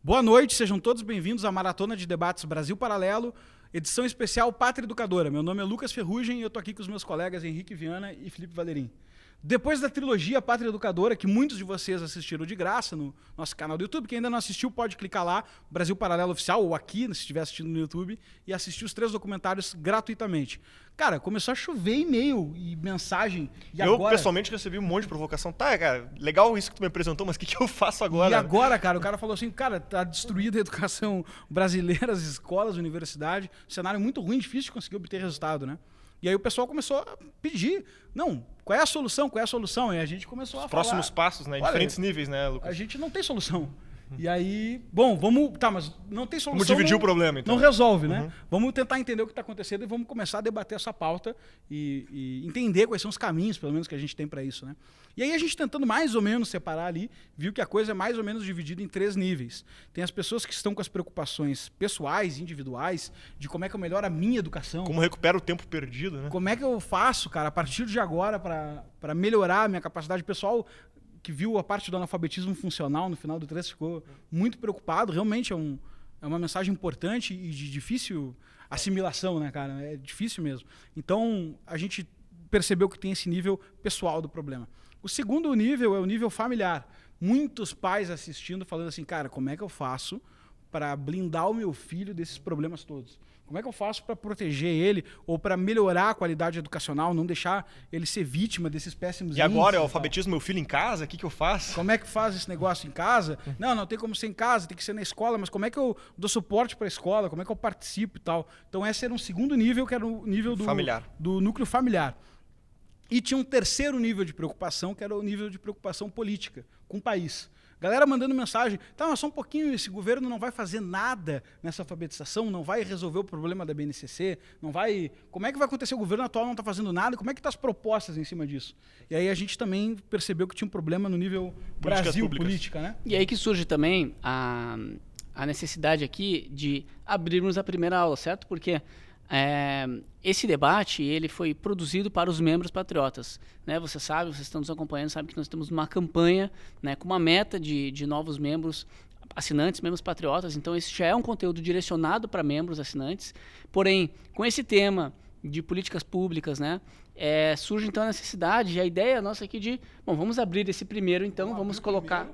Boa noite, sejam todos bem-vindos à Maratona de Debates Brasil Paralelo, edição especial Pátria Educadora. Meu nome é Lucas Ferrugem e eu estou aqui com os meus colegas Henrique Viana e Felipe Valerim. Depois da trilogia Pátria Educadora, que muitos de vocês assistiram de graça no nosso canal do YouTube, quem ainda não assistiu pode clicar lá, Brasil Paralelo Oficial, ou aqui, se estiver assistindo no YouTube, e assistir os 3 documentários gratuitamente. Cara, começou a chover e-mail e mensagem. E eu, agora... pessoalmente, recebi um monte de provocação. Tá, cara, legal isso que tu me apresentou, mas o que eu faço agora? E agora, cara, o cara falou assim, cara, tá destruída a educação brasileira, as escolas, a universidade, cenário muito ruim, difícil de conseguir obter resultado, né? E aí o pessoal começou a pedir, não, qual é a solução, qual é a solução? E a gente começou a falar... Próximos passos, né? Em diferentes níveis, né, Lucas? A gente não tem solução. E aí, bom, vamos... Tá, mas não tem solução... Vamos dividir o problema, então. Não resolve, né? Vamos tentar entender o que está acontecendo e vamos começar a debater essa pauta e entender quais são os caminhos, pelo menos, que a gente tem para isso, né? E aí a gente tentando mais ou menos separar ali, viu que a coisa é mais ou menos dividida em 3 níveis. Tem as pessoas que estão com as preocupações pessoais, individuais, de como é que eu melhoro a minha educação. Como recupero o tempo perdido, né? Como é que eu faço, cara, a partir de agora para melhorar a minha capacidade pessoal, que viu a parte do analfabetismo funcional no final do 3 ficou muito preocupado. Realmente é uma mensagem importante e de difícil assimilação, né, cara? É difícil mesmo. Então, a gente percebeu que tem esse nível pessoal do problema. O segundo nível é o nível familiar. Muitos pais assistindo falando assim, cara, como é que eu faço para blindar o meu filho desses problemas todos? Como é que eu faço para proteger ele ou para melhorar a qualidade educacional, não deixar ele ser vítima desses péssimos índices? E agora, eu alfabetizo meu filho em casa, o que eu faço? Como é que faz esse negócio em casa? Não tem como ser em casa, tem que ser na escola, mas como é que eu dou suporte para a escola? Como é que eu participo e tal? Então esse era um segundo nível, que era o nível do núcleo familiar. E tinha um terceiro nível de preocupação, que era o nível de preocupação política com o país. Galera mandando mensagem, tá, mas só um pouquinho, esse governo não vai fazer nada nessa alfabetização, não vai resolver o problema da BNCC, não vai... Como é que vai acontecer? O governo atual não está fazendo nada, como é que estão as propostas em cima disso? E aí a gente também percebeu que tinha um problema no nível Brasil política, né? E aí que surge também a necessidade aqui de abrirmos a primeira aula, certo? Porque... esse debate ele foi produzido para os membros patriotas, né? Você sabe, vocês estão nos acompanhando, sabe que nós temos uma campanha, né, com uma meta de novos membros assinantes, membros patriotas. Então esse já é um conteúdo direcionado para membros assinantes. Porém, com esse tema de políticas públicas, né, surge então a necessidade, a ideia nossa aqui de, bom, vamos abrir esse primeiro, então vamos colocar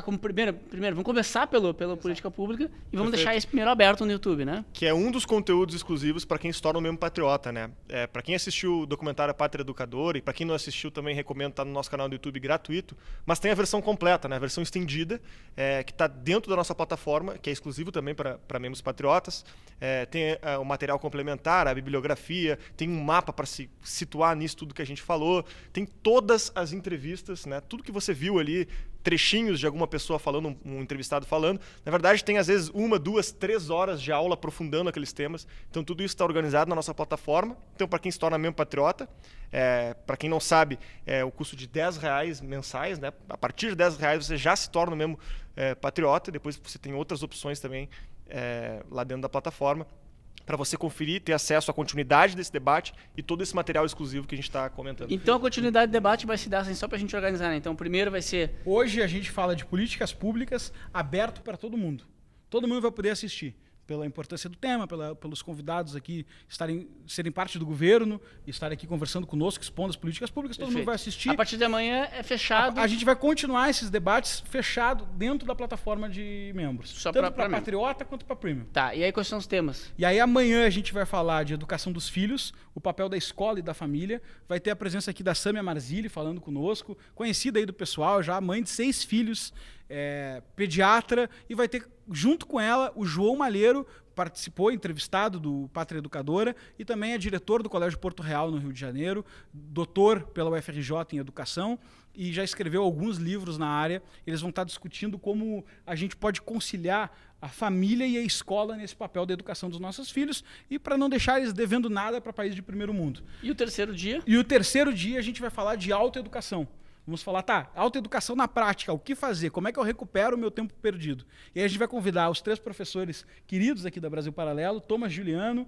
como primeiro, vamos começar pela política pública e vamos deixar esse primeiro aberto no YouTube, né? Que é um dos conteúdos exclusivos para quem se torna um membro patriota, né? Para quem assistiu o documentário Pátria Educadora, e para quem não assistiu também recomendo estar no nosso canal do YouTube gratuito, mas tem a versão completa, né? A versão estendida, que está dentro da nossa plataforma, que é exclusivo também para membros patriotas. Tem o material complementar, a bibliografia, tem um mapa para se situar nisso tudo que a gente falou, tem todas as entrevistas, né? Tudo que você viu ali, trechinhos de alguma pessoa falando, um entrevistado falando. Na verdade, tem às vezes 1, 2, 3 horas de aula aprofundando aqueles temas. Então, tudo isso está organizado na nossa plataforma. Então, para quem se torna membro patriota, para quem não sabe, o custo de R$10 mensais, né? A partir de R$10 você já se torna um membro patriota. Depois você tem outras opções também lá dentro da plataforma, para você conferir, ter acesso à continuidade desse debate e todo esse material exclusivo que a gente está comentando. Então a continuidade do debate vai se dar assim, só para a gente organizar, né? Então o primeiro vai ser... Hoje a gente fala de políticas públicas aberto para todo mundo. Todo mundo vai poder assistir. Pela importância do tema, pelos convidados aqui serem parte do governo, estarem aqui conversando conosco, expondo as políticas públicas, todo mundo vai assistir. A partir de amanhã é fechado. A gente vai continuar esses debates fechado dentro da plataforma de membros. Só tanto para Patriota quanto para Premium. Tá, e aí quais são os temas? E aí amanhã a gente vai falar de educação dos filhos, o papel da escola e da família. Vai ter a presença aqui da Sâmia Marzilli falando conosco, conhecida aí do pessoal, já mãe de 6 filhos, pediatra, e vai ter junto com ela o João Malheiro, participou, entrevistado do Pátria Educadora, e também é diretor do Colégio Porto Real, no Rio de Janeiro, doutor pela UFRJ em Educação, e já escreveu alguns livros na área. Eles vão estar discutindo como a gente pode conciliar a família e a escola nesse papel da educação dos nossos filhos, e para não deixar eles devendo nada para país de primeiro mundo. E o terceiro dia? E o terceiro dia a gente vai falar de autoeducação. Vamos falar, tá, autoeducação na prática, o que fazer, como é que eu recupero o meu tempo perdido. E aí a gente vai convidar os 3 professores queridos aqui da Brasil Paralelo, Thomas Juliano,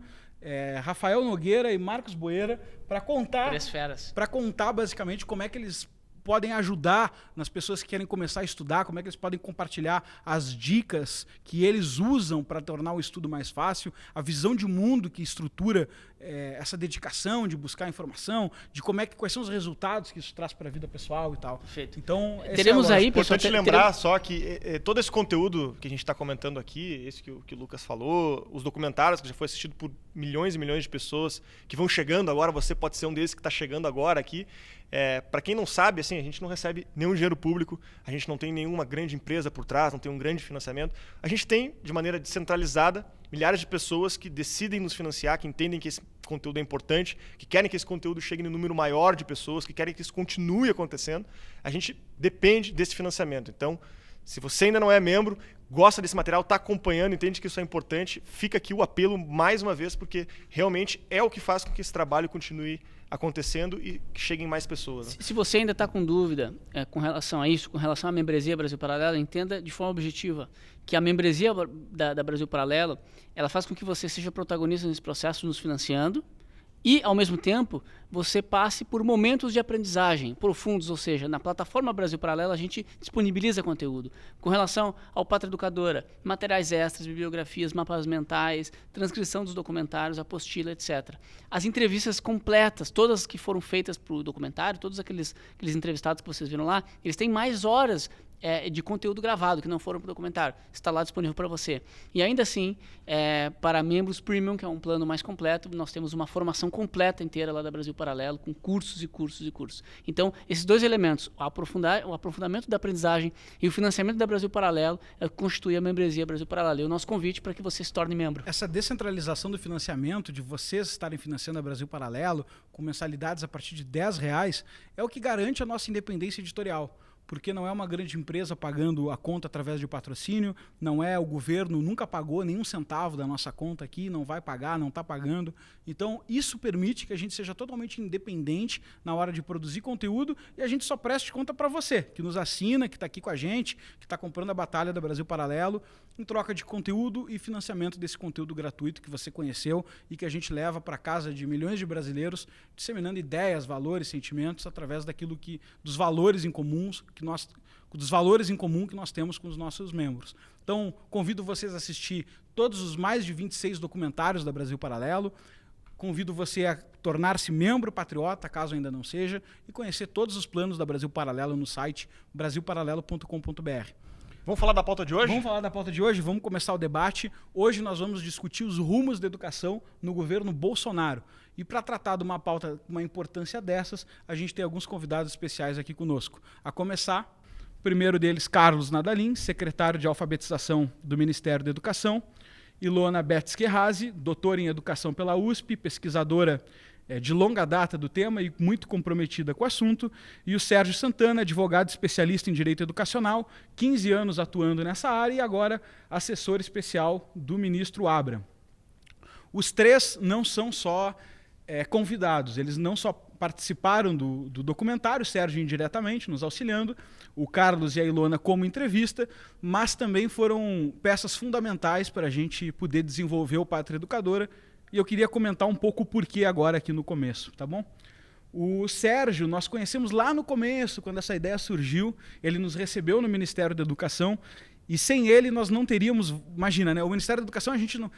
Rafael Nogueira e Marcos Boeira, para contar basicamente como é que eles podem ajudar nas pessoas que querem começar a estudar, como é que eles podem compartilhar as dicas que eles usam para tornar o estudo mais fácil, a visão de mundo que estrutura essa dedicação de buscar informação, de quais são os resultados que isso traz para a vida pessoal e tal. Perfeito. Então, teremos aí, pessoal, importante lembrar só que todo esse conteúdo que a gente está comentando aqui, esse que o Lucas falou, os documentários que já foi assistido por milhões e milhões de pessoas que vão chegando agora, você pode ser um desses que está chegando agora aqui. Para quem não sabe, assim, a gente não recebe nenhum dinheiro público, a gente não tem nenhuma grande empresa por trás, não tem um grande financiamento. A gente tem, de maneira descentralizada, milhares de pessoas que decidem nos financiar, que entendem que esse conteúdo é importante, que querem que esse conteúdo chegue no número maior de pessoas, que querem que isso continue acontecendo. A gente depende desse financiamento. Então, se você ainda não é membro, gosta desse material, está acompanhando, entende que isso é importante, fica aqui o apelo mais uma vez, porque realmente é o que faz com que esse trabalho continue acontecendo e que cheguem mais pessoas. Né? Se você ainda está com dúvida com relação a isso, com relação à membresia Brasil Paralelo, entenda de forma objetiva que a membresia da Brasil Paralelo, ela faz com que você seja protagonista nesse processo nos financiando e, ao mesmo tempo, você passe por momentos de aprendizagem profundos, ou seja, na plataforma Brasil Paralelo a gente disponibiliza conteúdo. Com relação ao Pátria Educadora, materiais extras, bibliografias, mapas mentais, transcrição dos documentários, apostila, etc. As entrevistas completas, todas que foram feitas para o documentário, todos aqueles entrevistados que vocês viram lá, eles têm mais horas de conteúdo gravado, que não foram para o documentário. Está lá disponível para você. E ainda assim, para membros Premium, que é um plano mais completo, nós temos uma formação completa inteira lá da Brasil Paralelo, com cursos e cursos e cursos. Então, esses dois elementos, o aprofundamento da aprendizagem e o financiamento da Brasil Paralelo, constitui a membresia Brasil Paralelo. E o nosso convite para que você se torne membro. Essa descentralização do financiamento, de vocês estarem financiando a Brasil Paralelo, com mensalidades a partir de R$10, é o que garante a nossa independência editorial. Porque não é uma grande empresa pagando a conta através de patrocínio, não é o governo, nunca pagou nenhum centavo da nossa conta aqui, não vai pagar, não está pagando. Então, isso permite que a gente seja totalmente independente na hora de produzir conteúdo e a gente só preste conta para você, que nos assina, que está aqui com a gente, que está comprando a batalha da Brasil Paralelo, em troca de conteúdo e financiamento desse conteúdo gratuito que você conheceu e que a gente leva para casa de milhões de brasileiros, disseminando ideias, valores, sentimentos, através dos valores em comuns dos valores em comum que nós temos com os nossos membros. Então, convido vocês a assistir todos os mais de 26 documentários da Brasil Paralelo, convido você a tornar-se membro patriota, caso ainda não seja, e conhecer todos os planos da Brasil Paralelo no site brasilparalelo.com.br. Vamos falar da pauta de hoje? Vamos falar da pauta de hoje, vamos começar o debate. Hoje nós vamos discutir os rumos da educação no governo Bolsonaro. E para tratar de uma pauta com uma importância dessas, a gente tem alguns convidados especiais aqui conosco. A começar, o primeiro deles, Carlos Nadalim, secretário de Alfabetização do Ministério da Educação. Ilona Betts Querrazi, doutora em Educação pela USP, pesquisadora de longa data do tema e muito comprometida com o assunto. E o Sérgio Santana, advogado especialista em Direito Educacional, 15 anos atuando nessa área e agora assessor especial do ministro Abraham. Os três não são só convidados, eles não só participaram do documentário, o Sérgio indiretamente nos auxiliando, o Carlos e a Ilona como entrevista, mas também foram peças fundamentais para a gente poder desenvolver o Pátria Educadora, e eu queria comentar um pouco o porquê agora aqui no começo, tá bom? O Sérgio, nós conhecemos lá no começo, quando essa ideia surgiu, ele nos recebeu no Ministério da Educação, e sem ele nós não teríamos, imagina, né? O Ministério da Educação a gente não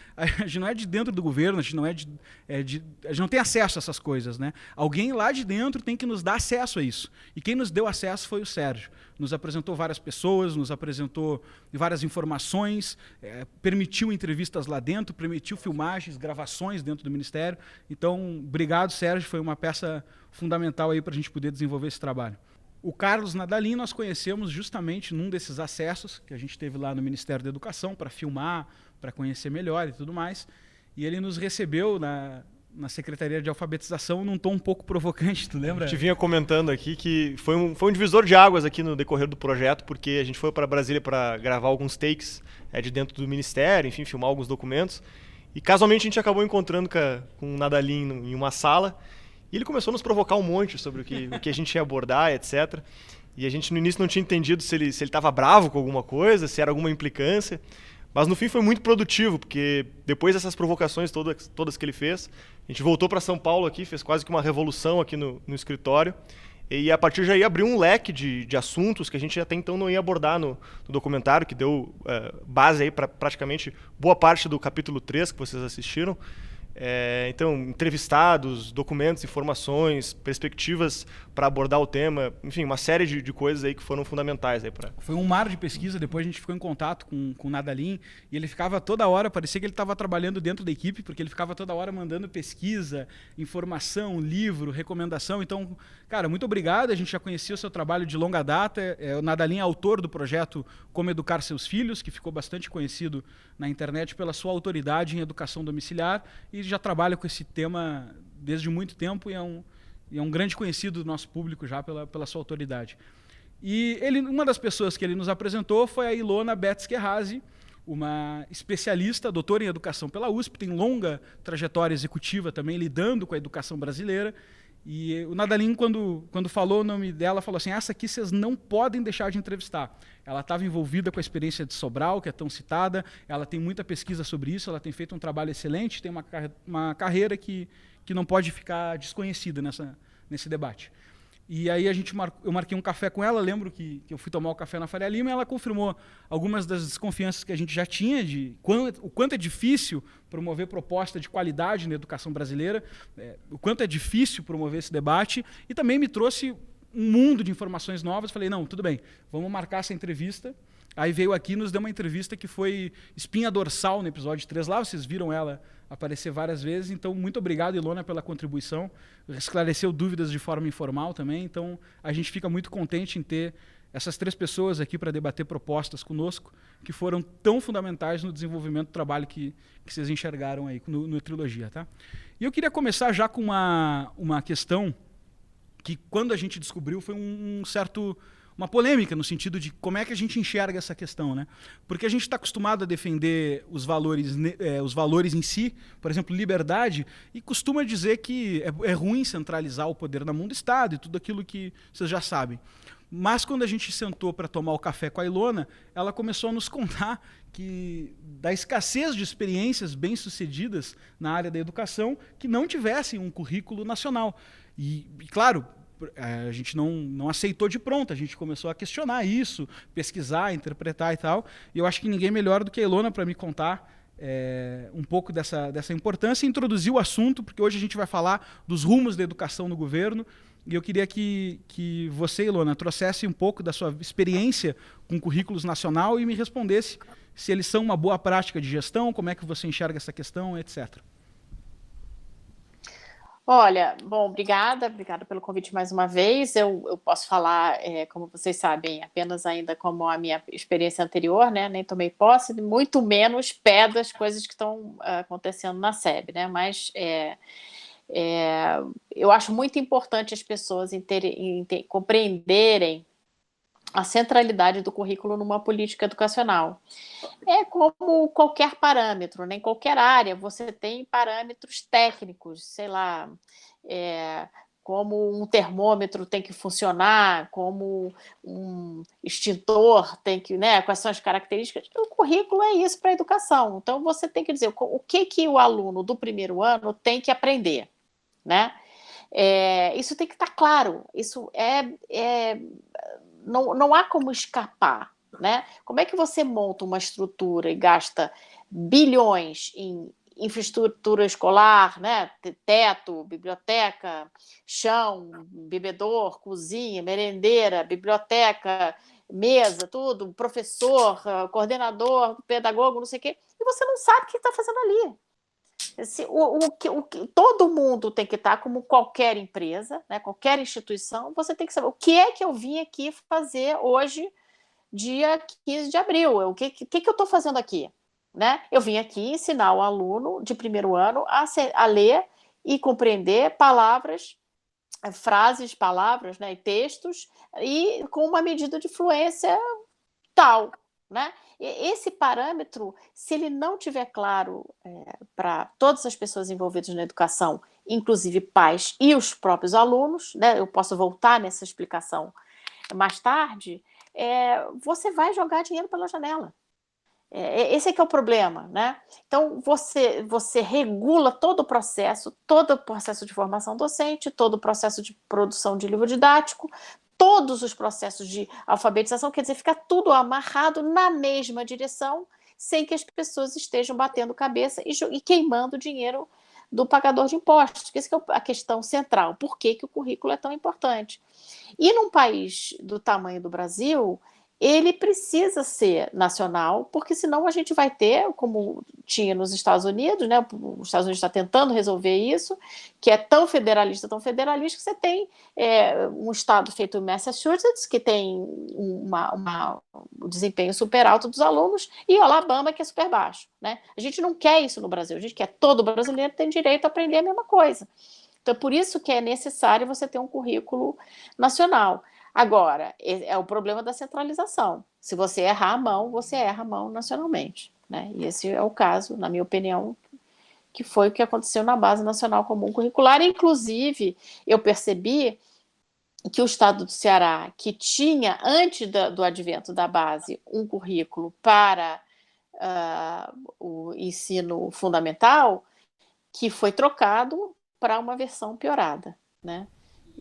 é de dentro do governo, a gente não a gente não tem acesso a essas coisas, né? Alguém lá de dentro tem que nos dar acesso a isso. E quem nos deu acesso foi o Sérgio. Nos apresentou várias pessoas, nos apresentou várias informações, permitiu entrevistas lá dentro, permitiu filmagens, gravações dentro do Ministério. Então, obrigado, Sérgio, foi uma peça fundamental aí para a gente poder desenvolver esse trabalho. O Carlos Nadalim nós conhecemos justamente num desses acessos que a gente teve lá no Ministério da Educação para filmar, para conhecer melhor e tudo mais. E ele nos recebeu na Secretaria de Alfabetização num tom um pouco provocante, tu lembra? A gente vinha comentando aqui que foi um divisor de águas aqui no decorrer do projeto, porque a gente foi para Brasília para gravar alguns takes de dentro do Ministério, enfim, filmar alguns documentos. E casualmente a gente acabou encontrando com o Nadalim em uma sala. E ele começou a nos provocar um monte sobre o que a gente ia abordar, etc. E a gente no início não tinha entendido se ele estava bravo com alguma coisa, se era alguma implicância. Mas no fim foi muito produtivo, porque depois dessas provocações todas que ele fez, a gente voltou para São Paulo aqui, fez quase que uma revolução aqui no escritório. E a partir daí abriu um leque de assuntos que a gente até então não ia abordar no documentário, que deu base aí para praticamente boa parte do capítulo 3 que vocês assistiram. Então, entrevistados, documentos, informações, perspectivas para abordar o tema, enfim, uma série de coisas aí que foram fundamentais aí para. Foi um mar de pesquisa. Depois a gente ficou em contato com o Nadalim e ele ficava toda hora, parecia que ele estava trabalhando dentro da equipe, porque ele ficava toda hora mandando pesquisa, informação, livro, recomendação. Então, cara, muito obrigado. A gente já conhecia o seu trabalho de longa data. O Nadalim é autor do projeto Como Educar Seus Filhos, que ficou bastante conhecido na internet pela sua autoridade em educação domiciliar, e já trabalha com esse tema desde muito tempo e é um grande conhecido do nosso público já pela sua autoridade. E uma das pessoas que ele nos apresentou foi a Ilona Betts-Kerrazi, uma especialista, doutora em educação pela USP, tem longa trajetória executiva também lidando com a educação brasileira. E o Nadalim, quando falou o nome dela, falou assim: essa aqui vocês não podem deixar de entrevistar. Ela estava envolvida com a experiência de Sobral, que é tão citada, ela tem muita pesquisa sobre isso, ela tem feito um trabalho excelente, tem uma carreira que não pode ficar desconhecida nesse debate. E aí eu marquei um café com ela, lembro que eu fui tomar o café na Faria Lima, e ela confirmou algumas das desconfianças que a gente já tinha de o quanto é difícil promover proposta de qualidade na educação brasileira, o quanto é difícil promover esse debate, e também me trouxe um mundo de informações novas. Falei, não, tudo bem, vamos marcar essa entrevista. Aí veio aqui e nos deu uma entrevista que foi espinha dorsal no episódio 3 lá, vocês viram ela aparecer várias vezes. Então, muito obrigado, Ilona, pela contribuição. Esclareceu dúvidas de forma informal também. Então, a gente fica muito contente em ter essas 3 pessoas aqui para debater propostas conosco, que foram tão fundamentais no desenvolvimento do trabalho que vocês enxergaram aí no Trilogia. Tá? E eu queria começar já com uma questão que, quando a gente descobriu, foi uma polêmica no sentido de como é que a gente enxerga essa questão, né? Porque a gente está acostumado a defender os valores em si, por exemplo, liberdade, e costuma dizer que é ruim centralizar o poder na mão do Estado e tudo aquilo que vocês já sabem. Mas quando a gente sentou para tomar o café com a Ilona, ela começou a nos contar da escassez de experiências bem-sucedidas na área da educação que não tivessem um currículo nacional. E claro, a gente não aceitou de pronto, a gente começou a questionar isso, pesquisar, interpretar e tal. E eu acho que ninguém melhor do que a Ilona para me contar um pouco dessa importância e introduzir o assunto, porque hoje a gente vai falar dos rumos da educação no governo. E eu queria que você, Ilona, trouxesse um pouco da sua experiência com currículos nacional e me respondesse se eles são uma boa prática de gestão, como é que você enxerga essa questão, etc. Olha, bom, obrigada pelo convite mais uma vez. Eu posso falar, como vocês sabem, apenas ainda como a minha experiência anterior, né? Nem tomei posse, muito menos pé das coisas que estão acontecendo na SEB, né? Mas eu acho muito importante as pessoas compreenderem a centralidade do currículo numa política educacional. É como qualquer parâmetro, né? Em qualquer área você tem parâmetros técnicos, sei lá, como um termômetro tem que funcionar, como um extintor tem que, né? Quais são as características? O currículo é isso para a educação. Então você tem que dizer o que o aluno do primeiro ano tem que aprender, né? Isso tem que estar claro. Isso não há como escapar, né? Como é que você monta uma estrutura e gasta bilhões em infraestrutura escolar, né? Teto, biblioteca, chão, bebedor, cozinha, merendeira, biblioteca, mesa, tudo, professor, coordenador, pedagogo, não sei o quê, e você não sabe o que está fazendo ali. Todo mundo tem que estar, como qualquer empresa, né, qualquer instituição, você tem que saber o que é que eu vim aqui fazer hoje, dia 15 de abril, o que eu estou fazendo aqui, né? Eu vim aqui ensinar o aluno de primeiro ano a ler e compreender frases, palavras, né, e textos, e com uma medida de fluência tal, né? Esse parâmetro, se ele não tiver claro para todas as pessoas envolvidas na educação, inclusive pais e os próprios alunos, né? Eu posso voltar nessa explicação mais tarde, você vai jogar dinheiro pela janela. Esse é que é o problema, né? Então, você regula todo o processo de formação docente, todo o processo de produção de livro didático, todos os processos de alfabetização, quer dizer, fica tudo amarrado na mesma direção, sem que as pessoas estejam batendo cabeça e queimando dinheiro do pagador de impostos, que essa é a questão central. Por que o currículo é tão importante? E num país do tamanho do Brasil, ele precisa ser nacional, porque senão a gente vai ter, como tinha nos Estados Unidos, né? Os Estados Unidos está tentando resolver isso, que é tão federalista, que você tem um estado feito em Massachusetts, que tem um desempenho super alto dos alunos, e o Alabama, que é super baixo, né? A gente não quer isso no Brasil, a gente quer todo brasileiro ter direito a aprender a mesma coisa. Então, por isso que é necessário você ter um currículo nacional. Agora, é o problema da centralização. Se você errar a mão, você erra a mão nacionalmente, né? E esse é o caso, na minha opinião, que foi o que aconteceu na Base Nacional Comum Curricular. Inclusive, eu percebi que o estado do Ceará, que tinha, antes do advento da base, um currículo para o ensino fundamental, que foi trocado para uma versão piorada, né?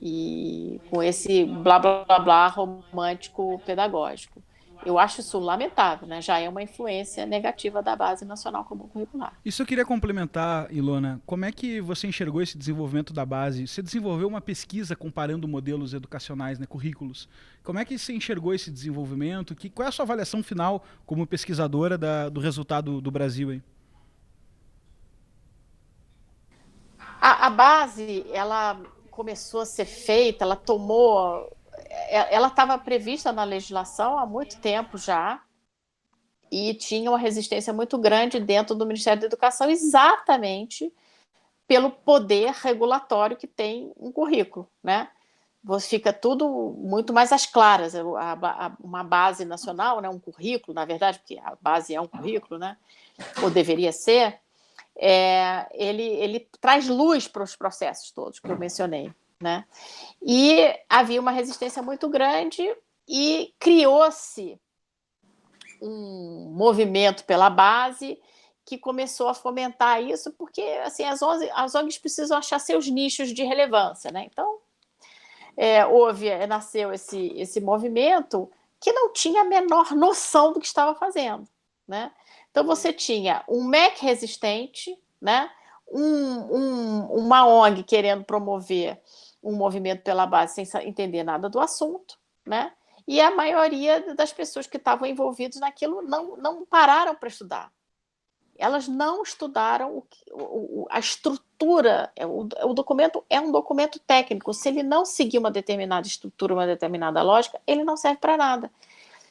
E com esse blá blá blá blá romântico pedagógico. Eu acho isso lamentável, né? Já é uma influência negativa da Base Nacional Comum Curricular. Isso eu queria complementar, Ilona. Como é que você enxergou esse desenvolvimento da base? Você desenvolveu uma pesquisa comparando modelos educacionais, né, currículos. Como é que você enxergou esse desenvolvimento? Qual é a sua avaliação final como pesquisadora do resultado do Brasil aí? A base, ela começou a ser feita, ela estava prevista na legislação há muito tempo já, e tinha uma resistência muito grande dentro do Ministério da Educação, exatamente pelo poder regulatório que tem um currículo, né? Fica tudo muito mais às claras. Uma base nacional, né? Um currículo, na verdade, porque a base é um currículo, né? Ou deveria ser. Ele traz luz para os processos todos que eu mencionei, né? E havia uma resistência muito grande e criou-se um movimento pela base que começou a fomentar isso, porque assim, as ONGs precisam achar seus nichos de relevância, né? Então, nasceu esse movimento que não tinha a menor noção do que estava fazendo, né? Então, você tinha um MEC resistente, né? Uma ONG querendo promover um movimento pela base sem entender nada do assunto, né? E a maioria das pessoas que estavam envolvidas naquilo não pararam para estudar. Elas não estudaram a estrutura. O documento é um documento técnico. Se ele não seguir uma determinada estrutura, uma determinada lógica, ele não serve para nada.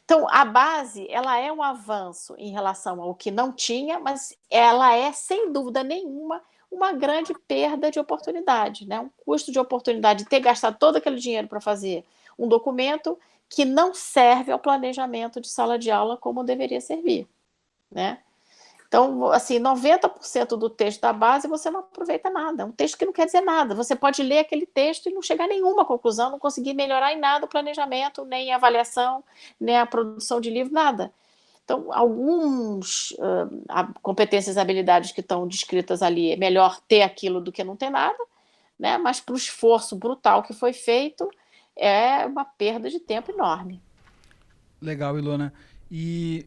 Então, a base, ela é um avanço em relação ao que não tinha, mas ela é, sem dúvida nenhuma, uma grande perda de oportunidade, né? Um custo de oportunidade de ter gastado todo aquele dinheiro para fazer um documento que não serve ao planejamento de sala de aula como deveria servir, né? Então, assim, 90% do texto da base você não aproveita nada. É um texto que não quer dizer nada. Você pode ler aquele texto e não chegar a nenhuma conclusão, não conseguir melhorar em nada o planejamento, nem a avaliação, nem a produção de livro, nada. Então, competências e habilidades que estão descritas ali, é melhor ter aquilo do que não ter nada, né? Mas para o esforço brutal que foi feito, é uma perda de tempo enorme. Legal, Ilona. E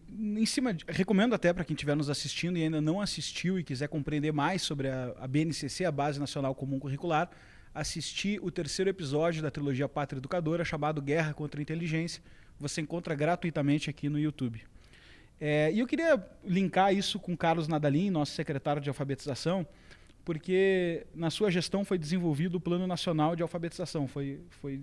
recomendo até para quem estiver nos assistindo e ainda não assistiu e quiser compreender mais sobre a BNCC, a Base Nacional Comum Curricular, assistir o 3º episódio da trilogia Pátria Educadora, chamado Guerra contra a Inteligência. Você encontra gratuitamente aqui no YouTube. E eu queria linkar isso com Carlos Nadalim, nosso secretário de alfabetização, porque na sua gestão foi desenvolvido o Plano Nacional de Alfabetização, foi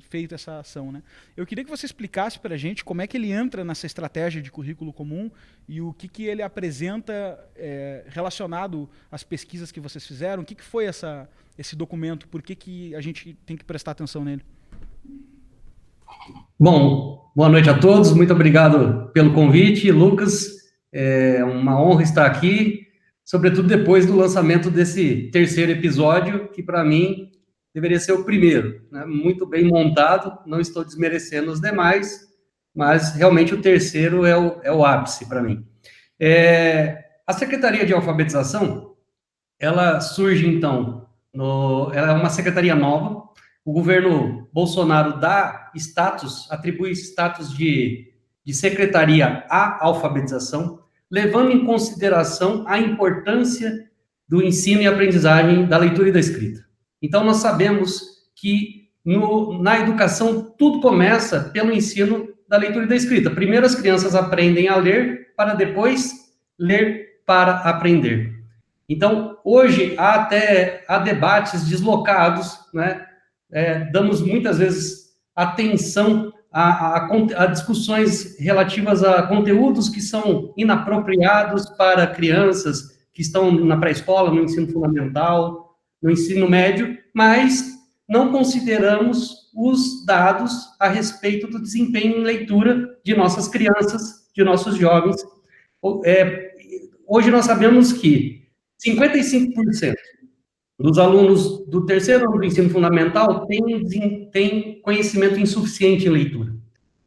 feita essa ação, né? Eu queria que você explicasse para a gente como é que ele entra nessa estratégia de currículo comum e o que ele apresenta relacionado às pesquisas que vocês fizeram, o que foi esse documento, por que a gente tem que prestar atenção nele? Bom, boa noite a todos, muito obrigado pelo convite, Lucas, é uma honra estar aqui, sobretudo depois do lançamento desse 3º episódio, que para mim deveria ser o primeiro, né? Muito bem montado, não estou desmerecendo os demais, mas realmente o 3º é o ápice para mim. A Secretaria de Alfabetização, ela surge, então, ela é uma secretaria nova. O governo Bolsonaro atribui status de secretaria à alfabetização, levando em consideração a importância do ensino e aprendizagem da leitura e da escrita. Então, nós sabemos que na educação tudo começa pelo ensino da leitura e da escrita. Primeiro as crianças aprendem a ler, para depois ler para aprender. Então, hoje há debates deslocados, né? Damos muitas vezes atenção a discussões relativas a conteúdos que são inapropriados para crianças que estão na pré-escola, no ensino fundamental, no ensino médio, mas não consideramos os dados a respeito do desempenho em leitura de nossas crianças, de nossos jovens. Hoje nós sabemos que 55% dos alunos do terceiro ano do ensino fundamental têm conhecimento insuficiente em leitura.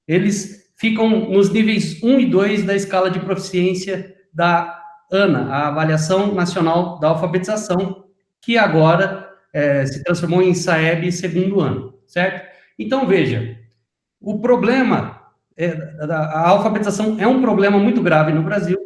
Eles ficam nos níveis 1 e 2 da escala de proficiência da ANA, a Avaliação Nacional da Alfabetização, que agora se transformou em SAEB segundo ano, certo? Então, veja, o problema, a alfabetização é um problema muito grave no Brasil,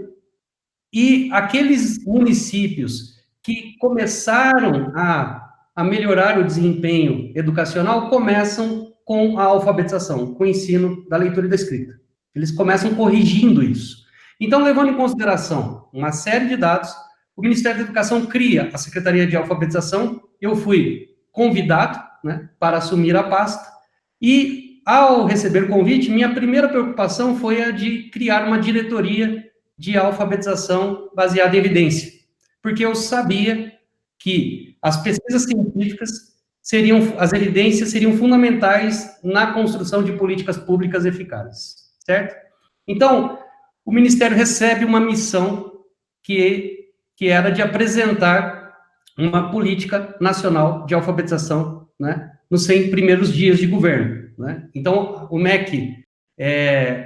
e aqueles municípios que começaram a melhorar o desempenho educacional começam com a alfabetização, com o ensino da leitura e da escrita. Eles começam corrigindo isso. Então, levando em consideração uma série de dados, o Ministério da Educação cria a Secretaria de Alfabetização. Eu fui convidado, né, para assumir a pasta, e, ao receber o convite, minha primeira preocupação foi a de criar uma diretoria de alfabetização baseada em evidência, porque eu sabia que as pesquisas científicas as evidências seriam fundamentais na construção de políticas públicas eficazes, certo? Então, o Ministério recebe uma missão que era de apresentar uma política nacional de alfabetização, né, nos 100 primeiros dias de governo, né? Então, o MEC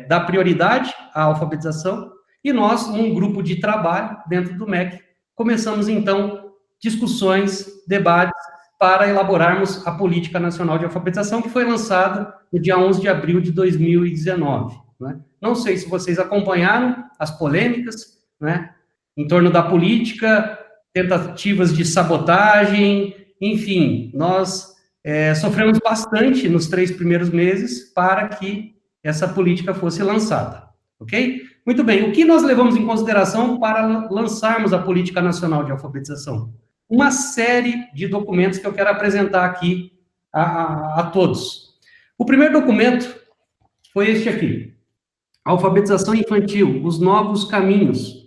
dá prioridade à alfabetização, e nós, num grupo de trabalho dentro do MEC, começamos, então, discussões, debates, para elaborarmos a Política Nacional de Alfabetização, que foi lançada no dia 11 de abril de 2019. Né? Não sei se vocês acompanharam as polêmicas, né, em torno da política, tentativas de sabotagem, enfim, nós sofremos bastante nos 3 primeiros meses para que essa política fosse lançada, ok? Muito bem, o que nós levamos em consideração para lançarmos a Política Nacional de Alfabetização? Uma série de documentos que eu quero apresentar aqui a todos. O primeiro documento foi este aqui, Alfabetização Infantil, os Novos Caminhos.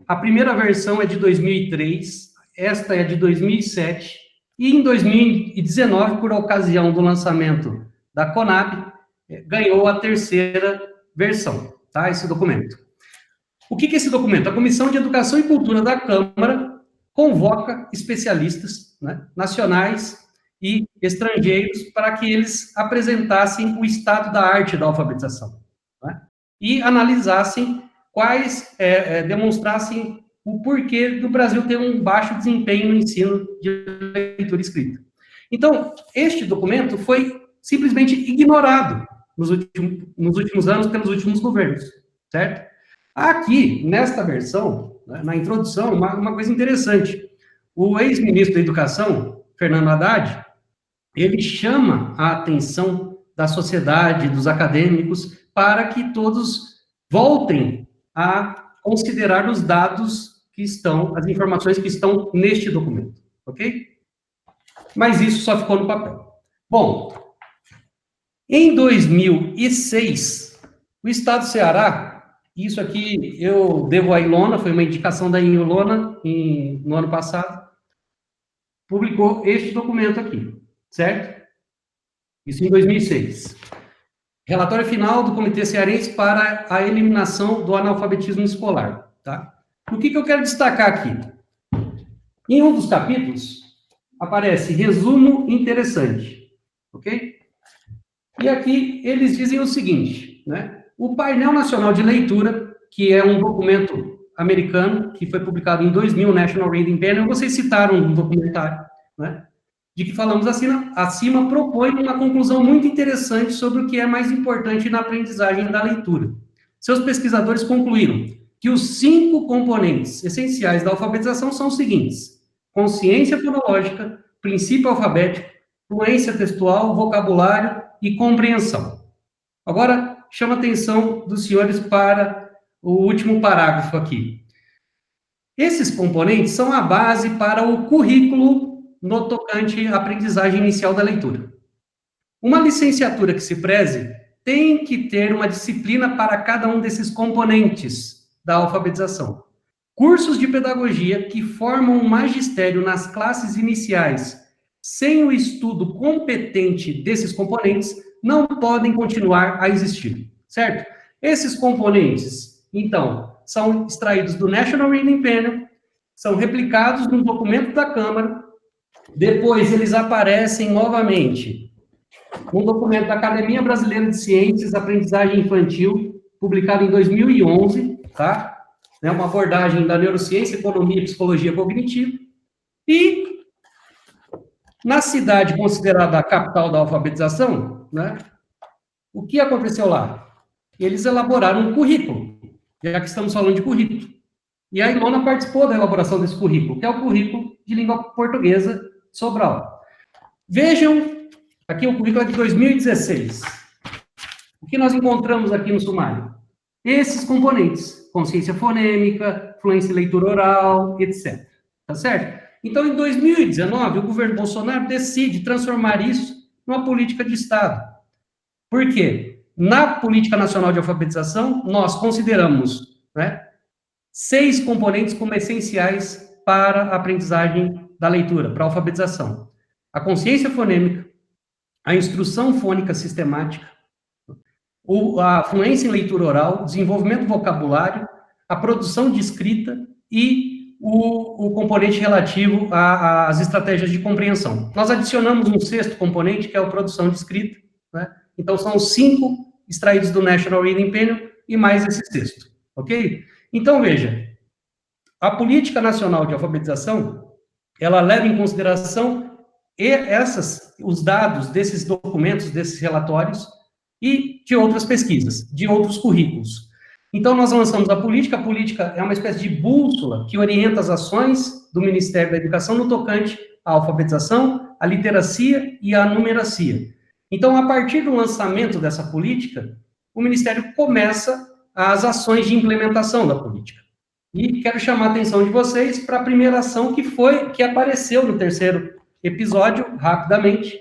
A primeira versão é de 2003, esta é de 2007, e em 2019, por ocasião do lançamento da Conab, ganhou a terceira versão, tá? Esse documento. O que é esse documento? A Comissão de Educação e Cultura da Câmara convoca especialistas, né, nacionais e estrangeiros para que eles apresentassem o estado da arte da alfabetização, né, e analisassem demonstrassem o porquê do Brasil ter um baixo desempenho no ensino de leitura e escrita. Então, este documento foi simplesmente ignorado nos últimos anos pelos últimos governos, certo? Aqui, nesta versão, né, na introdução, uma coisa interessante. O ex-ministro da Educação, Fernando Haddad, ele chama a atenção da sociedade, dos acadêmicos, para que todos voltem a considerar os dados que estão, as informações que estão neste documento, ok? Mas isso só ficou no papel. Bom, em 2006, o Estado do Ceará, isso aqui eu devo à Ilona, foi uma indicação da Ilona no ano passado, publicou este documento aqui, certo? Isso em 2006. Relatório final do Comitê Cearense para a eliminação do analfabetismo escolar, tá? O que eu quero destacar aqui? Em um dos capítulos, aparece resumo interessante, ok? E aqui eles dizem o seguinte, né? O Painel Nacional de Leitura, que é um documento americano, que foi publicado em 2000, National Reading Panel, vocês citaram no documentário, né, de que falamos acima, propõe uma conclusão muito interessante sobre o que é mais importante na aprendizagem da leitura. Seus pesquisadores concluíram que os 5 componentes essenciais da alfabetização são os seguintes: consciência fonológica, princípio alfabético, fluência textual, vocabulário e compreensão. Agora, chama a atenção dos senhores para o último parágrafo aqui. Esses componentes são a base para o currículo no tocante à aprendizagem inicial da leitura. Uma licenciatura que se preze tem que ter uma disciplina para cada um desses componentes da alfabetização. Cursos de pedagogia que formam um magistério nas classes iniciais sem o estudo competente desses componentes não podem continuar a existir, certo? Esses componentes, então, são extraídos do National Reading Panel, são replicados no documento da Câmara, depois eles aparecem novamente no documento da Academia Brasileira de Ciências, Aprendizagem Infantil, publicado em 2011, tá? É uma abordagem da neurociência, economia e psicologia cognitiva. E, na cidade considerada a capital da alfabetização, né, o que aconteceu lá? Eles elaboraram um currículo, já que estamos falando de currículo. E a Ilona participou da elaboração desse currículo, que é o currículo de língua portuguesa Sobral. Vejam, aqui o currículo é de 2016. O que nós encontramos aqui no sumário? Esses componentes: consciência fonêmica, fluência em leitura oral, etc. Tá certo? Então, em 2019, o governo Bolsonaro decide transformar isso numa política de Estado. Por quê? Na Política Nacional de Alfabetização, nós consideramos, né, 6 componentes como essenciais para a aprendizagem da leitura, para a alfabetização: a consciência fonêmica, a instrução fônica sistemática, a fluência em leitura oral, desenvolvimento do vocabulário, a produção de escrita e o componente relativo às estratégias de compreensão. Nós adicionamos um 6º componente, que é a produção de escrita, né? Então, são os 5 extraídos do National Reading Panel e mais esse 6º, ok? Então, veja, a Política Nacional de Alfabetização, ela leva em consideração os dados desses documentos, desses relatórios e de outras pesquisas, de outros currículos. Então, nós lançamos a política é uma espécie de bússola que orienta as ações do Ministério da Educação no tocante à alfabetização, à literacia e à numeracia. Então, a partir do lançamento dessa política, o Ministério começa as ações de implementação da política. E quero chamar a atenção de vocês para a primeira ação que apareceu no 3º episódio, rapidamente,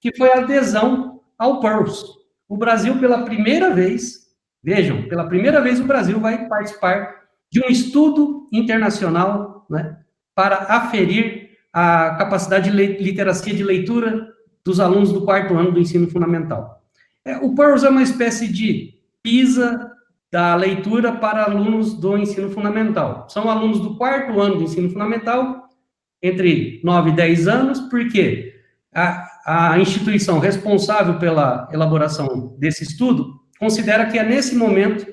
que foi a adesão ao PIRLS. O Brasil, pela primeira vez, vejam, pela primeira vez o Brasil vai participar de um estudo internacional, né, para aferir a capacidade de literacia de leitura dos alunos do 4º ano do ensino fundamental. O PIRLS é uma espécie de PISA da leitura para alunos do ensino fundamental. São alunos do 4º ano do ensino fundamental, entre 9 e 10 anos, porque a instituição responsável pela elaboração desse estudo considera que é nesse momento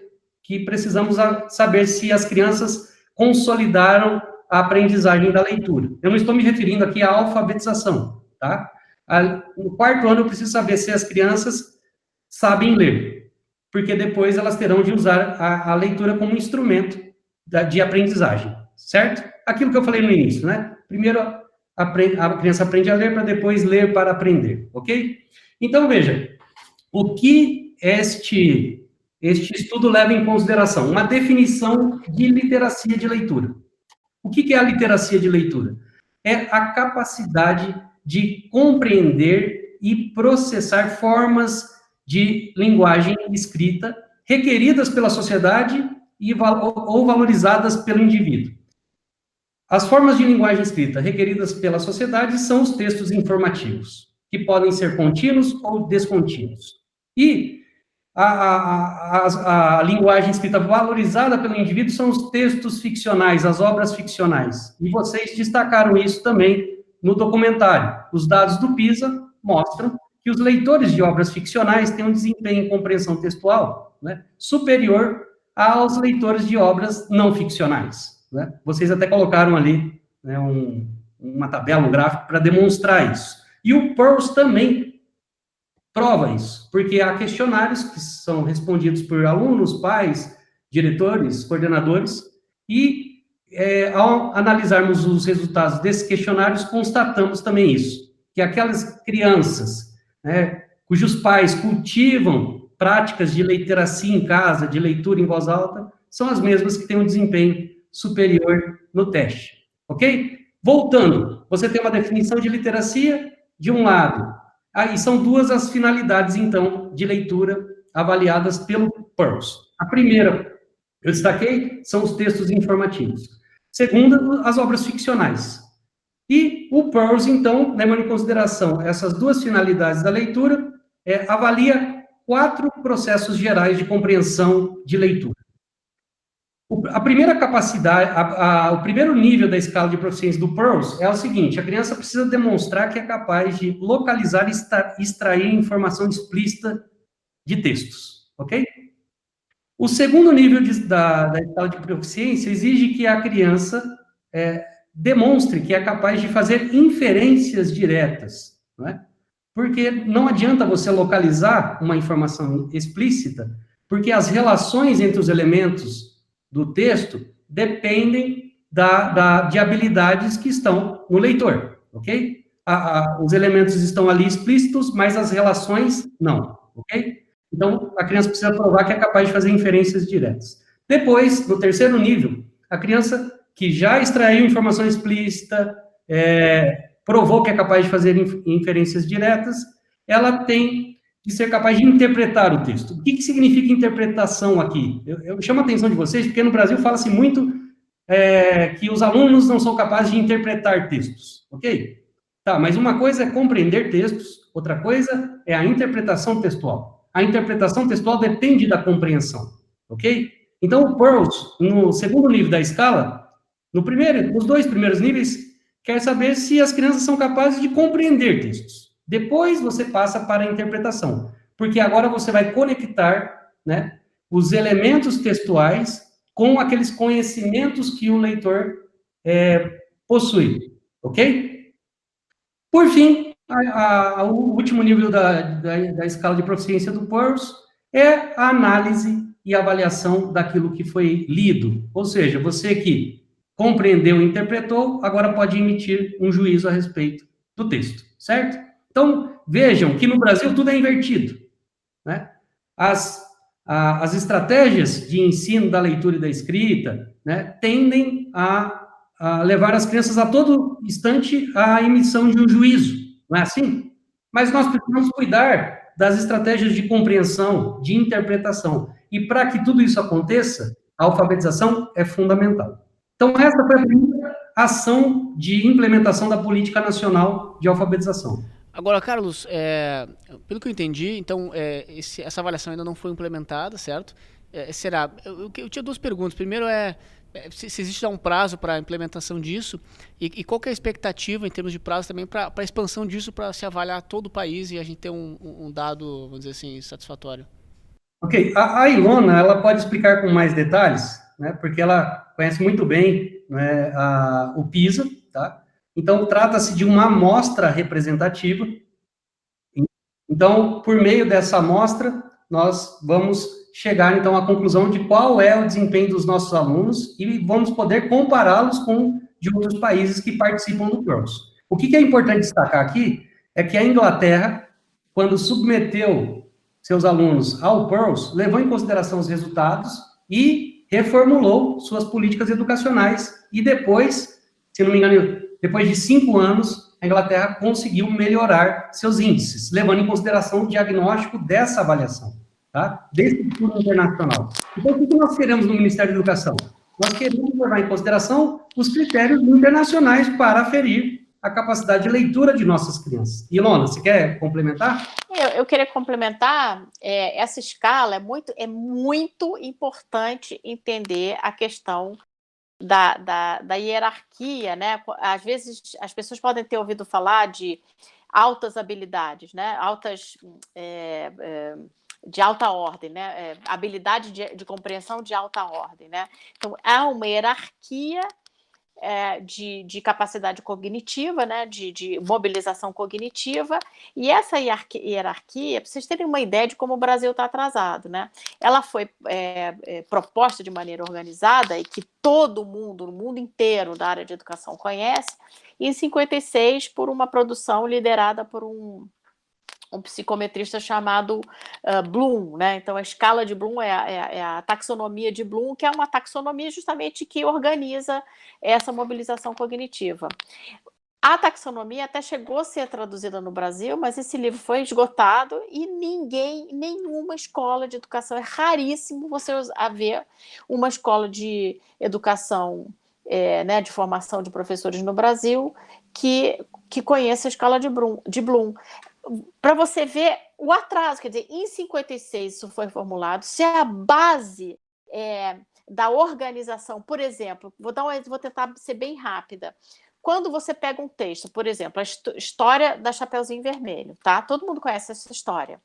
que precisamos saber se as crianças consolidaram a aprendizagem da leitura. Eu não estou me referindo aqui à alfabetização, tá? No 4º ano eu preciso saber se as crianças sabem ler, porque depois elas terão de usar a leitura como instrumento de aprendizagem, certo? Aquilo que eu falei no início, né? Primeiro a criança aprende a ler para depois ler para aprender, ok? Então, veja, o que este estudo leva em consideração? Uma definição de literacia de leitura. O que é a literacia de leitura? É a capacidade de compreender e processar formas de linguagem escrita requeridas pela sociedade ou valorizadas pelo indivíduo. As formas de linguagem escrita requeridas pela sociedade são os textos informativos, que podem ser contínuos ou descontínuos. E a linguagem escrita valorizada pelo indivíduo são os textos ficcionais, as obras ficcionais. E vocês destacaram isso também no documentário. Os dados do PISA mostram que os leitores de obras ficcionais têm um desempenho em compreensão textual, né, superior aos leitores de obras não ficcionais, né? Vocês até colocaram ali, né, uma tabela, um gráfico para demonstrar isso. E o Pearls também prova isso, porque há questionários que são respondidos por alunos, pais, diretores, coordenadores, e ao analisarmos os resultados desses questionários, constatamos também isso, que aquelas crianças, né, cujos pais cultivam práticas de literacia em casa, de leitura em voz alta, são as mesmas que têm um desempenho superior no teste, ok? Voltando, você tem uma definição de literacia de um lado, aí são duas as finalidades, então, de leitura avaliadas pelo Pearls. A primeira, eu destaquei, são os textos informativos. Segunda, as obras ficcionais. E o Pearls, então, levando em consideração essas duas finalidades da leitura, avalia 4 processos gerais de compreensão de leitura. A primeira capacidade, o primeiro nível da escala de proficiência do Pearls é o seguinte: a criança precisa demonstrar que é capaz de localizar e extrair informação explícita de textos, ok? O segundo nível da escala de proficiência exige que a criança demonstre que é capaz de fazer inferências diretas, não é? Porque não adianta você localizar uma informação explícita, porque as relações entre os elementos do texto dependem de habilidades que estão no leitor, ok? Os elementos estão ali explícitos, mas as relações não, ok? Então, a criança precisa provar que é capaz de fazer inferências diretas. Depois, no terceiro nível, a criança que já extraiu informação explícita, provou que é capaz de fazer inferências diretas, ela tem que ser capaz de interpretar o texto. O que significa interpretação aqui? Eu chamo a atenção de vocês, porque no Brasil fala-se muito que os alunos não são capazes de interpretar textos, ok? Tá, mas uma coisa é compreender textos, outra coisa é a interpretação textual. A interpretação textual depende da compreensão, ok? Então, o Pearls, no segundo nível da escala, nos 2 primeiros níveis, quer saber se as crianças são capazes de compreender textos. Depois você passa para a interpretação, porque agora você vai conectar, né, os elementos textuais com aqueles conhecimentos que o leitor possui, ok? Por fim, o último nível da escala de proficiência do Pearls é a análise e avaliação daquilo que foi lido. Ou seja, você que compreendeu e interpretou, agora pode emitir um juízo a respeito do texto, certo? Então, vejam que no Brasil tudo é invertido, né? As estratégias de ensino da leitura e da escrita, né, tendem a levar as crianças a todo instante à emissão de um juízo, não é assim? Mas nós precisamos cuidar das estratégias de compreensão, de interpretação. E para que tudo isso aconteça, a alfabetização é fundamental. Então, essa foi a primeira ação de implementação da Política Nacional de Alfabetização. Agora, Carlos, pelo que eu entendi, então, essa avaliação ainda não foi implementada, certo? Será? Eu tinha 2 perguntas. Primeiro se existe já um prazo para a implementação disso e qual que é a expectativa em termos de prazo também para a expansão disso, para se avaliar todo o país e a gente ter um dado, vamos dizer assim, satisfatório. Ok. A Ilona, ela pode explicar com mais detalhes, né, porque ela conhece muito bem, né, o PISA, tá? Então, trata-se de uma amostra representativa. Então, por meio dessa amostra, nós vamos chegar, então, à conclusão de qual é o desempenho dos nossos alunos e vamos poder compará-los com de outros países que participam do Pearls. O que é importante destacar aqui é que a Inglaterra, quando submeteu seus alunos ao Pearls, levou em consideração os resultados e reformulou suas políticas educacionais e depois, se não me engano, depois de 5 anos, a Inglaterra conseguiu melhorar seus índices, levando em consideração o diagnóstico dessa avaliação, tá? Desse estudo internacional. Então, o que nós queremos no Ministério da Educação? Nós queremos levar em consideração os critérios internacionais para aferir a capacidade de leitura de nossas crianças. Ilona, você quer complementar? Eu queria complementar, essa escala é muito importante entender a questão da hierarquia, né? Às vezes as pessoas podem ter ouvido falar de altas habilidades, né? Altas de alta ordem, né? Habilidade de compreensão de alta ordem, né? Então, há uma hierarquia de capacidade cognitiva, né? De mobilização cognitiva, e essa hierarquia, para vocês terem uma ideia de como o Brasil está atrasado, né? Ela foi proposta de maneira organizada e que todo mundo, no mundo inteiro da área de educação conhece, em 56, por uma produção liderada por um psicometrista chamado Bloom, né? Então, a escala de Bloom é a taxonomia de Bloom, que é uma taxonomia justamente que organiza essa mobilização cognitiva. A taxonomia até chegou a ser traduzida no Brasil, mas esse livro foi esgotado e nenhuma escola de educação, é raríssimo você ver uma escola de educação, né, de formação de professores no Brasil que conheça a escala de Bloom. Para você ver o atraso, quer dizer, em 56 isso foi formulado, se a base da organização, por exemplo, vou tentar ser bem rápida. Quando você pega um texto, por exemplo, a história da Chapeuzinho Vermelho, tá? Todo mundo conhece essa história.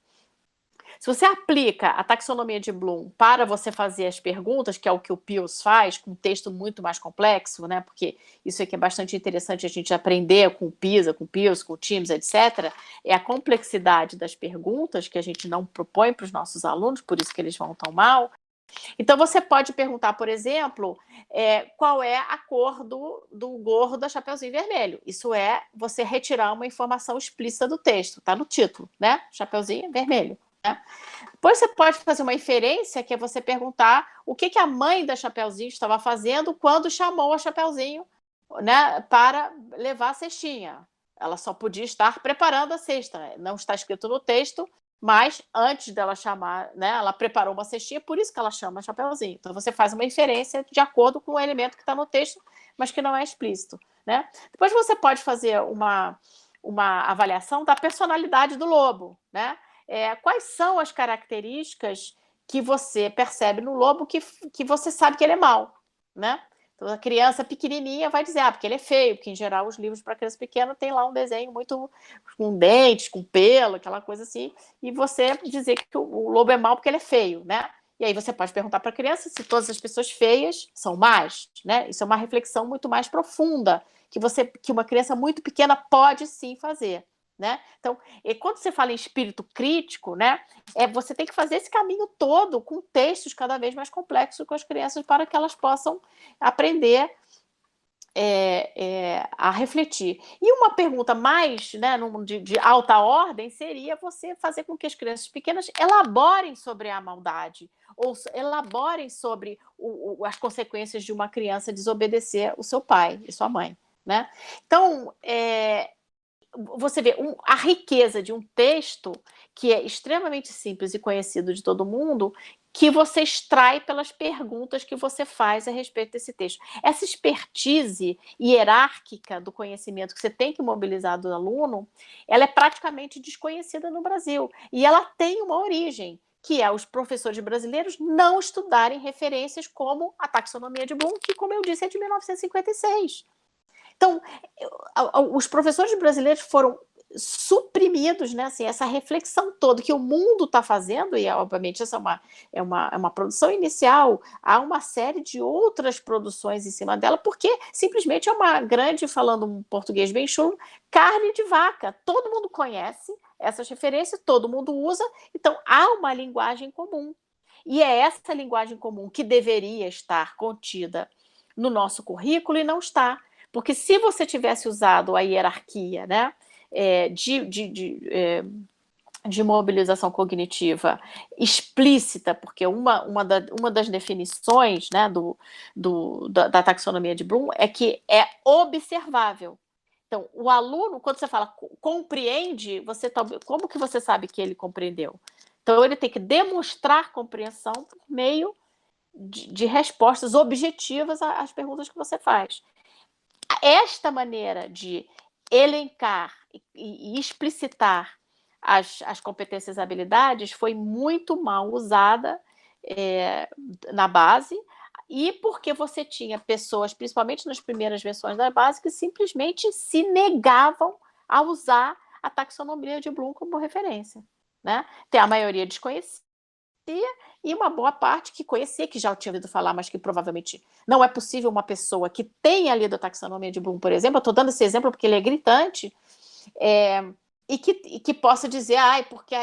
Se você aplica a taxonomia de Bloom para você fazer as perguntas, que é o que o Peirce faz, com um texto muito mais complexo, né? Porque isso aqui é bastante interessante a gente aprender com o PISA, com o Peirce, com o TIMSS, etc. É a complexidade das perguntas que a gente não propõe para os nossos alunos, por isso que eles vão tão mal. Então, você pode perguntar, por exemplo, qual é a cor do gorro da Chapeuzinho Vermelho. Isso é você retirar uma informação explícita do texto, está no título, né? Chapeuzinho Vermelho. Né? Depois você pode fazer uma inferência, que é você perguntar o que a mãe da Chapeuzinho estava fazendo quando chamou a Chapeuzinho, né, para levar a cestinha. Ela só podia estar preparando a cesta, não está escrito no texto, mas antes dela chamar, né, ela preparou uma cestinha, por isso que ela chama a Chapeuzinho. Então você faz uma inferência de acordo com o elemento que está no texto, mas que não é explícito. Né? Depois você pode fazer uma avaliação da personalidade do lobo, né? Quais são as características que você percebe no lobo que você sabe que ele é mau, né? Então, a criança pequenininha vai dizer, porque ele é feio, porque, em geral, os livros para criança pequena tem lá um desenho muito com dentes, com pelo, aquela coisa assim, e você dizer que o lobo é mau porque ele é feio, né? E aí você pode perguntar para a criança se todas as pessoas feias são más, né? Isso é uma reflexão muito mais profunda, que uma criança muito pequena pode sim fazer. Né? Então, quando você fala em espírito crítico, né, você tem que fazer esse caminho todo com textos cada vez mais complexos com as crianças para que elas possam aprender a refletir. E uma pergunta mais, né, de alta ordem seria você fazer com que as crianças pequenas elaborem sobre a maldade ou elaborem sobre as consequências de uma criança desobedecer o seu pai e sua mãe. Né? Então, você vê a riqueza de um texto que é extremamente simples e conhecido de todo mundo, que você extrai pelas perguntas que você faz a respeito desse texto. Essa expertise hierárquica do conhecimento que você tem que mobilizar do aluno, ela é praticamente desconhecida no Brasil. E ela tem uma origem, que é os professores brasileiros não estudarem referências como a taxonomia de Bloom, que, como eu disse, é de 1956. Então, os professores brasileiros foram suprimidos, né? Assim, essa reflexão toda que o mundo está fazendo, e obviamente essa é uma produção inicial, há uma série de outras produções em cima dela, porque simplesmente é uma grande, falando um português bem chulo, carne de vaca. Todo mundo conhece essas referências, todo mundo usa, então há uma linguagem comum. E é essa linguagem comum que deveria estar contida no nosso currículo e não está. Porque se você tivesse usado a hierarquia, né, de mobilização cognitiva explícita, porque uma das definições, né, da taxonomia de Bloom é que é observável. Então, o aluno, quando você fala compreende, como que você sabe que ele compreendeu? Então, ele tem que demonstrar compreensão por meio de respostas objetivas às perguntas que você faz. Esta maneira de elencar e explicitar as competências e habilidades foi muito mal usada na base, e porque você tinha pessoas, principalmente nas primeiras versões da base, que simplesmente se negavam a usar a taxonomia de Bloom como referência. né? Tem a maioria desconhecia e uma boa parte que conhecia, que já tinha ouvido falar, mas que provavelmente não é possível uma pessoa que tenha lido a taxonomia de Bloom, por exemplo, eu estou dando esse exemplo porque ele é gritante, e que possa dizer, porque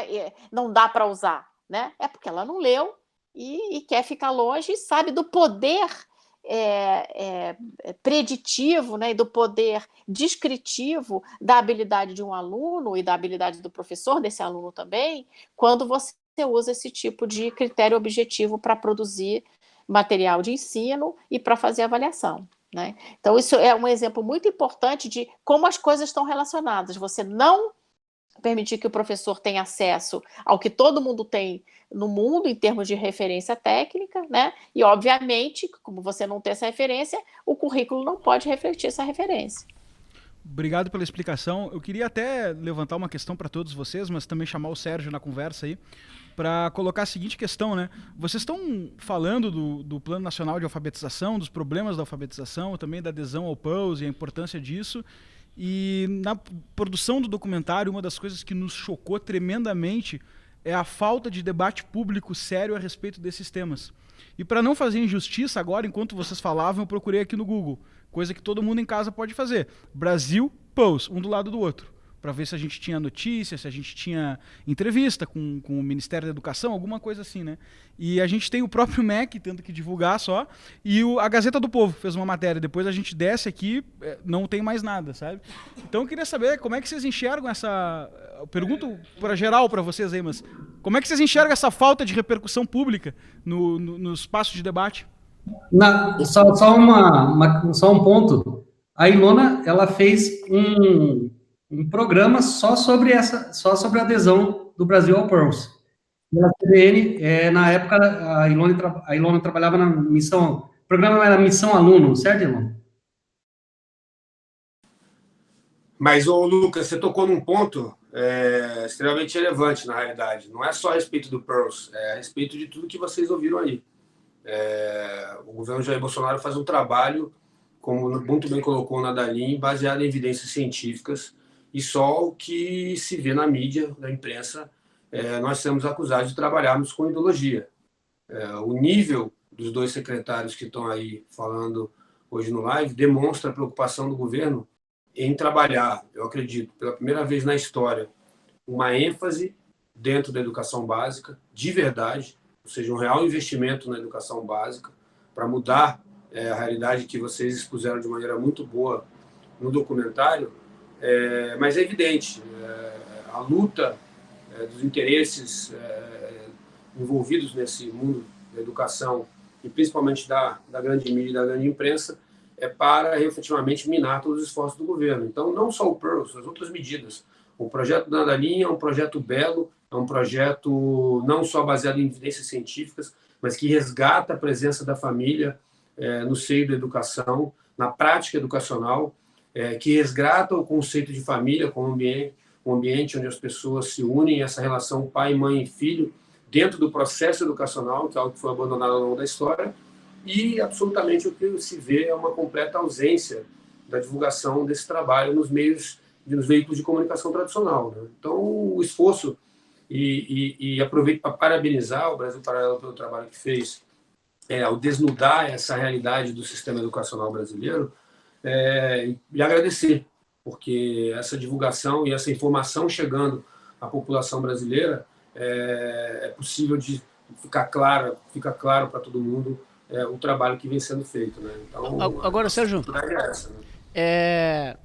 não dá para usar, né? É porque ela não leu e quer ficar longe e sabe do poder preditivo, né, e do poder descritivo da habilidade de um aluno e da habilidade do professor desse aluno também, quando você usa esse tipo de critério objetivo para produzir material de ensino e para fazer avaliação, né? Então, isso é um exemplo muito importante de como as coisas estão relacionadas. Você não permitir que o professor tenha acesso ao que todo mundo tem no mundo em termos de referência técnica, né? E, obviamente, como você não tem essa referência, o currículo não pode refletir essa referência. Obrigado pela explicação. Eu queria até levantar uma questão para todos vocês, mas também chamar o Sérgio na conversa aí, para colocar a seguinte questão, né? Vocês estão falando do Plano Nacional de Alfabetização, dos problemas da alfabetização, também da adesão ao PIRLS e a importância disso. E na produção do documentário, uma das coisas que nos chocou tremendamente é a falta de debate público sério a respeito desses temas. E para não fazer injustiça agora, enquanto vocês falavam, eu procurei aqui no Google, coisa que todo mundo em casa pode fazer. Brasil, PIRLS, um do lado do outro, para ver se a gente tinha notícia, se a gente tinha entrevista com o Ministério da Educação, alguma coisa assim, né? E a gente tem o próprio MEC tendo que divulgar só, e a Gazeta do Povo fez uma matéria, depois a gente desce aqui, não tem mais nada, sabe? Então eu queria saber como é que vocês enxergam essa... Eu pergunto para geral para vocês aí, mas como é que vocês enxergam essa falta de repercussão pública no espaço de debate? Só um ponto. A Ilona, ela fez um programa só sobre a adesão do Brasil ao PIRLS. Na CBN, na época, a Ilona trabalhava na missão, o programa era Missão Aluno, certo, Ilona? Mas, Lucas, você tocou num ponto extremamente relevante, na realidade. Não é só a respeito do PIRLS, é a respeito de tudo que vocês ouviram aí. O governo Jair Bolsonaro faz um trabalho, como muito bem colocou o Nadalim, baseado em evidências científicas, e só o que se vê na mídia, na imprensa, nós somos acusados de trabalharmos com ideologia. O nível dos dois secretários que estão aí falando hoje no live demonstra a preocupação do governo em trabalhar, eu acredito, pela primeira vez na história, uma ênfase dentro da educação básica, de verdade, ou seja, um real investimento na educação básica, para mudar a realidade que vocês expuseram de maneira muito boa no documentário, mas é evidente, a luta dos interesses envolvidos nesse mundo da educação, e principalmente da grande mídia e da grande imprensa, para efetivamente minar todos os esforços do governo. Então, não só o PIRLS, as outras medidas. O projeto da Nadalim é um projeto belo, é um projeto não só baseado em evidências científicas, mas que resgata a presença da família no seio da educação, na prática educacional, que resgata o conceito de família como um ambiente onde as pessoas se unem, essa relação pai, mãe e filho, dentro do processo educacional, que é algo que foi abandonado ao longo da história, e absolutamente o que se vê é uma completa ausência da divulgação desse trabalho nos veículos de comunicação tradicional, né? Então, o esforço, e aproveito para parabenizar o Brasil Paralelo pelo trabalho que fez, ao desnudar essa realidade do sistema educacional brasileiro, e agradecer, porque essa divulgação e essa informação chegando à população brasileira é possível de fica claro para todo mundo o trabalho que vem sendo feito, né? Então, agora, Sérgio, essa, né?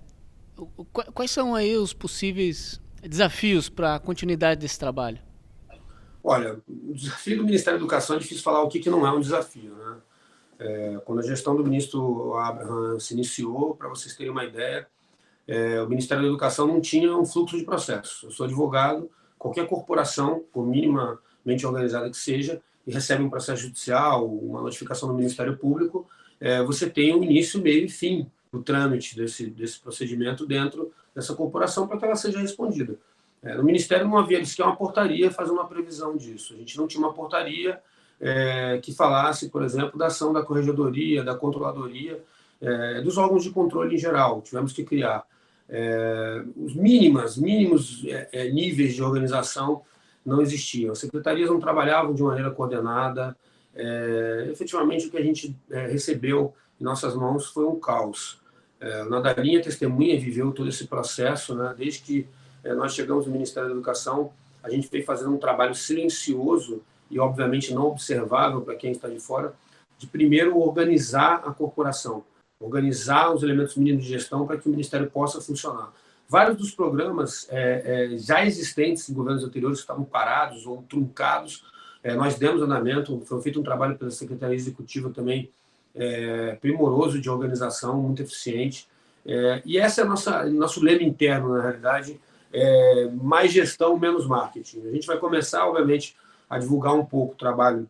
Quais são aí os possíveis desafios para a continuidade desse trabalho? Olha, o desafio do Ministério da Educação é difícil falar o que não é um desafio, né? Quando a gestão do ministro Abraham se iniciou, para vocês terem uma ideia, o Ministério da Educação não tinha um fluxo de processos. Eu sou advogado, qualquer corporação, por minimamente organizada que seja, e recebe um processo judicial, uma notificação do Ministério Público, você tem um início, meio e fim do trâmite desse procedimento dentro dessa corporação para que ela seja respondida. No Ministério não havia sequer uma portaria fazendo uma previsão disso. A gente não tinha uma portaria que falasse, por exemplo, da ação da corregedoria, da controladoria, dos órgãos de controle em geral. Tivemos que criar os mínimos níveis de organização não existiam. As secretarias não trabalhavam de maneira coordenada. Efetivamente, o que a gente recebeu em nossas mãos foi um caos. O Nadalim é testemunha e viveu todo esse processo, né? Desde que nós chegamos no Ministério da Educação, a gente veio fazendo um trabalho silencioso e, obviamente, não observável para quem está de fora, de primeiro organizar a corporação, organizar os elementos mínimos de gestão para que o Ministério possa funcionar. Vários dos programas já existentes em governos anteriores que estavam parados ou truncados, nós demos andamento, foi feito um trabalho pela Secretaria Executiva também primoroso de organização, muito eficiente. E esse é o nosso lema interno, na realidade, mais gestão, menos marketing. A gente vai começar, obviamente, a divulgar um pouco o trabalho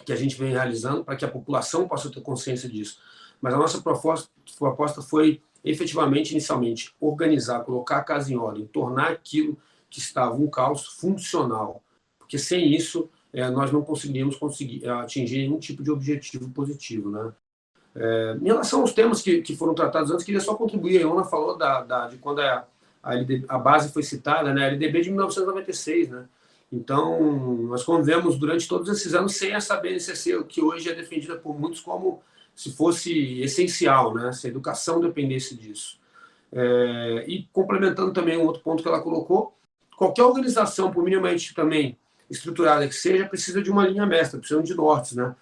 que a gente vem realizando para que a população possa ter consciência disso. Mas a nossa proposta foi, efetivamente, inicialmente, organizar, colocar a casa em ordem, tornar aquilo que estava um caos funcional. Porque sem isso, nós não conseguiríamos atingir nenhum tipo de objetivo positivo, né? Em relação aos temas que foram tratados antes, queria só contribuir. A Ilona falou de quando a base foi citada, né? A LDB de 1996, né? Então, nós convivemos durante todos esses anos sem essa BNCC, que hoje é defendida por muitos como se fosse essencial, né? Se a educação dependesse disso. E complementando também um outro ponto que ela colocou, qualquer organização, por minimamente também estruturada que seja, precisa de uma linha mestra, precisa de nortes, né?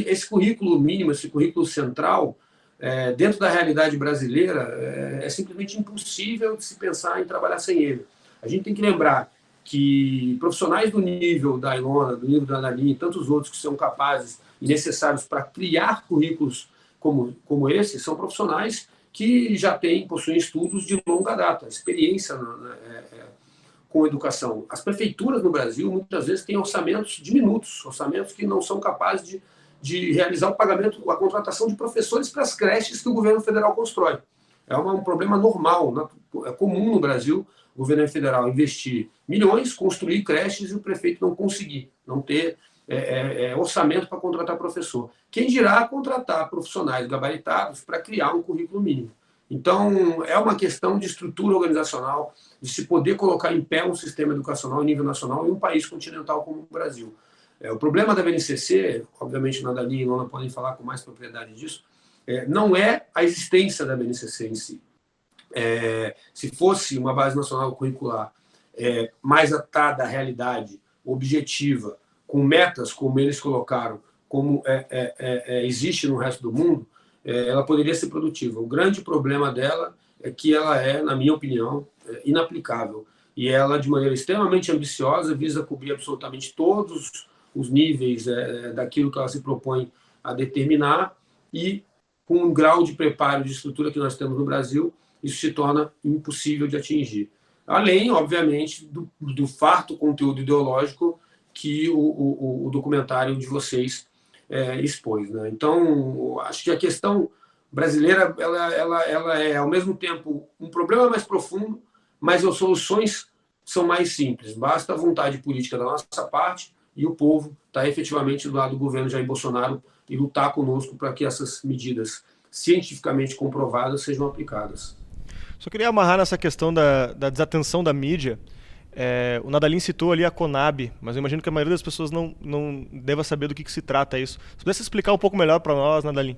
Esse currículo mínimo, esse currículo central, dentro da realidade brasileira, é simplesmente impossível de se pensar em trabalhar sem ele. A gente tem que lembrar que profissionais do nível da Ilona, do nível da Nadalim e tantos outros que são capazes e necessários para criar currículos como esse, são profissionais que já possuem estudos de longa data, experiência com educação. As prefeituras no Brasil, muitas vezes, têm orçamentos diminutos, orçamentos que não são capazes de realizar o pagamento, a contratação de professores para as creches que o governo federal constrói. É um problema normal, é comum no Brasil o governo federal investir milhões, construir creches e o prefeito não conseguir, não ter orçamento para contratar professor. Quem dirá contratar profissionais gabaritados para criar um currículo mínimo? Então, é uma questão de estrutura organizacional, de se poder colocar em pé um sistema educacional em nível nacional em um país continental como o Brasil. O problema da BNCC, obviamente, Nadalim e Ilona podem falar com mais propriedade disso, não é a existência da BNCC em si. Se fosse uma base nacional curricular mais atada à realidade, objetiva, com metas como eles colocaram, como existe no resto do mundo, ela poderia ser produtiva. O grande problema dela é que ela na minha opinião, inaplicável. E ela, de maneira extremamente ambiciosa, visa cobrir absolutamente todos os níveis daquilo que ela se propõe a determinar e, com um grau de preparo de estrutura que nós temos no Brasil, isso se torna impossível de atingir. Além, obviamente, do farto conteúdo ideológico que o documentário de vocês expôs, né? Então, acho que a questão brasileira ela é, ao mesmo tempo, um problema mais profundo, mas as soluções são mais simples. Basta a vontade política da nossa parte e o povo está efetivamente do lado do governo Jair Bolsonaro e lutar conosco para que essas medidas cientificamente comprovadas sejam aplicadas. Só queria amarrar nessa questão da desatenção da mídia. O Nadalim citou ali a Conab, mas eu imagino que a maioria das pessoas não deva saber do que se trata isso. Se pudesse explicar um pouco melhor para nós, Nadalim.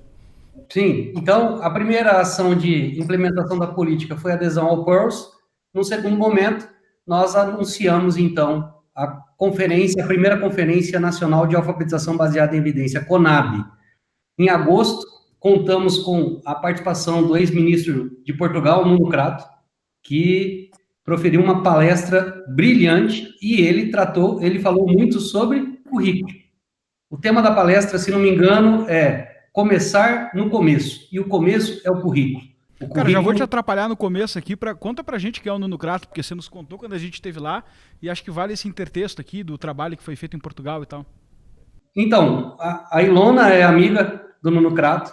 Sim, então a primeira ação de implementação da política foi a adesão ao PEARLS. No segundo momento, nós anunciamos então a primeira Conferência Nacional de Alfabetização Baseada em Evidência, CONAB. Em agosto, contamos com a participação do ex-ministro de Portugal, Nuno Crato, que proferiu uma palestra brilhante e ele falou muito sobre currículo. O tema da palestra, se não me engano, é começar no começo, e o começo é o currículo. Cara, já vou te atrapalhar no começo aqui, conta pra gente quem é o Nuno Crato, porque você nos contou quando a gente esteve lá, e acho que vale esse intertexto aqui do trabalho que foi feito em Portugal e tal. Então, a Ilona é amiga do Nuno Crato,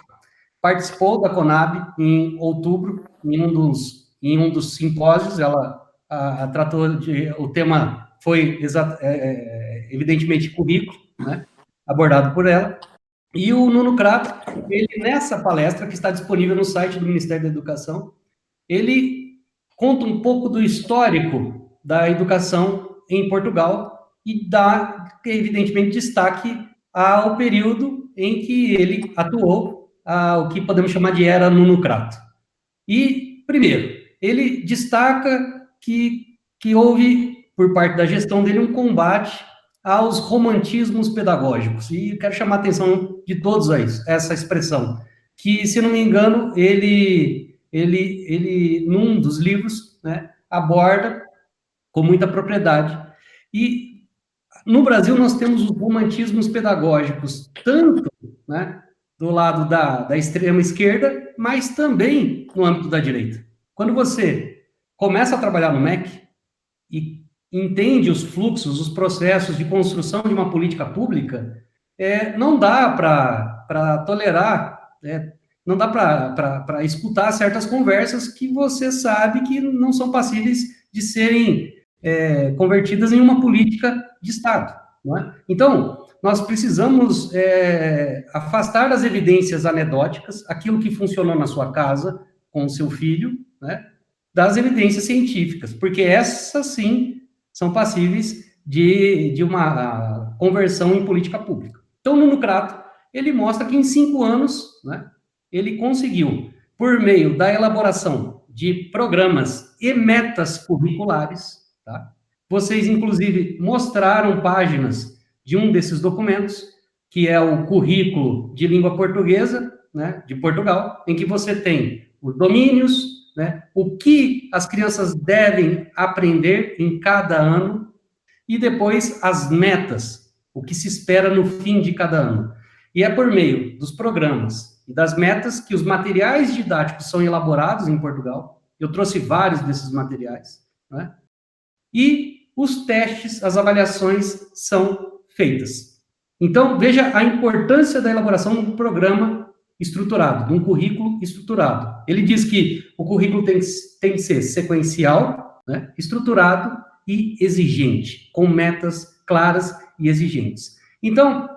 participou da Conab em outubro, em um dos simpósios, ela tratou o tema foi evidentemente currículo, né, abordado por ela, e o Nuno Crato, ele nessa palestra, que está disponível no site do Ministério da Educação, ele conta um pouco do histórico da educação em Portugal e dá, evidentemente, destaque ao período em que ele atuou, o que podemos chamar de era nunocrato. E, primeiro, ele destaca que houve, por parte da gestão dele, um combate aos romantismos pedagógicos. E eu quero chamar a atenção de todos a essa expressão, que, se não me engano, ele num dos livros, né, aborda com muita propriedade. E no Brasil nós temos os romantismos pedagógicos, tanto, né, do lado da extrema esquerda, mas também no âmbito da direita. Quando você começa a trabalhar no MEC e entende os fluxos, os processos de construção de uma política pública, não dá para tolerar, não dá para escutar certas conversas que você sabe que não são passíveis de serem convertidas em uma política de Estado. Não é? Então, nós precisamos afastar das evidências anedóticas, aquilo que funcionou na sua casa, com o seu filho, né, das evidências científicas, porque essas, sim, são passíveis de uma conversão em política pública. Então, o nunocrato, ele mostra que em 5 anos, né, ele conseguiu, por meio da elaboração de programas e metas curriculares, tá? Vocês, inclusive, mostraram páginas de um desses documentos, que é o currículo de língua portuguesa, né, de Portugal, em que você tem os domínios, né, o que as crianças devem aprender em cada ano, e depois as metas, o que se espera no fim de cada ano. E é por meio dos programas e das metas que os materiais didáticos são elaborados em Portugal. Eu trouxe vários desses materiais, né? E os testes, as avaliações são feitas. Então, veja a importância da elaboração de um programa estruturado, de um currículo estruturado. Ele diz que o currículo tem que ser sequencial, né, estruturado e exigente, com metas claras e exigentes. Então,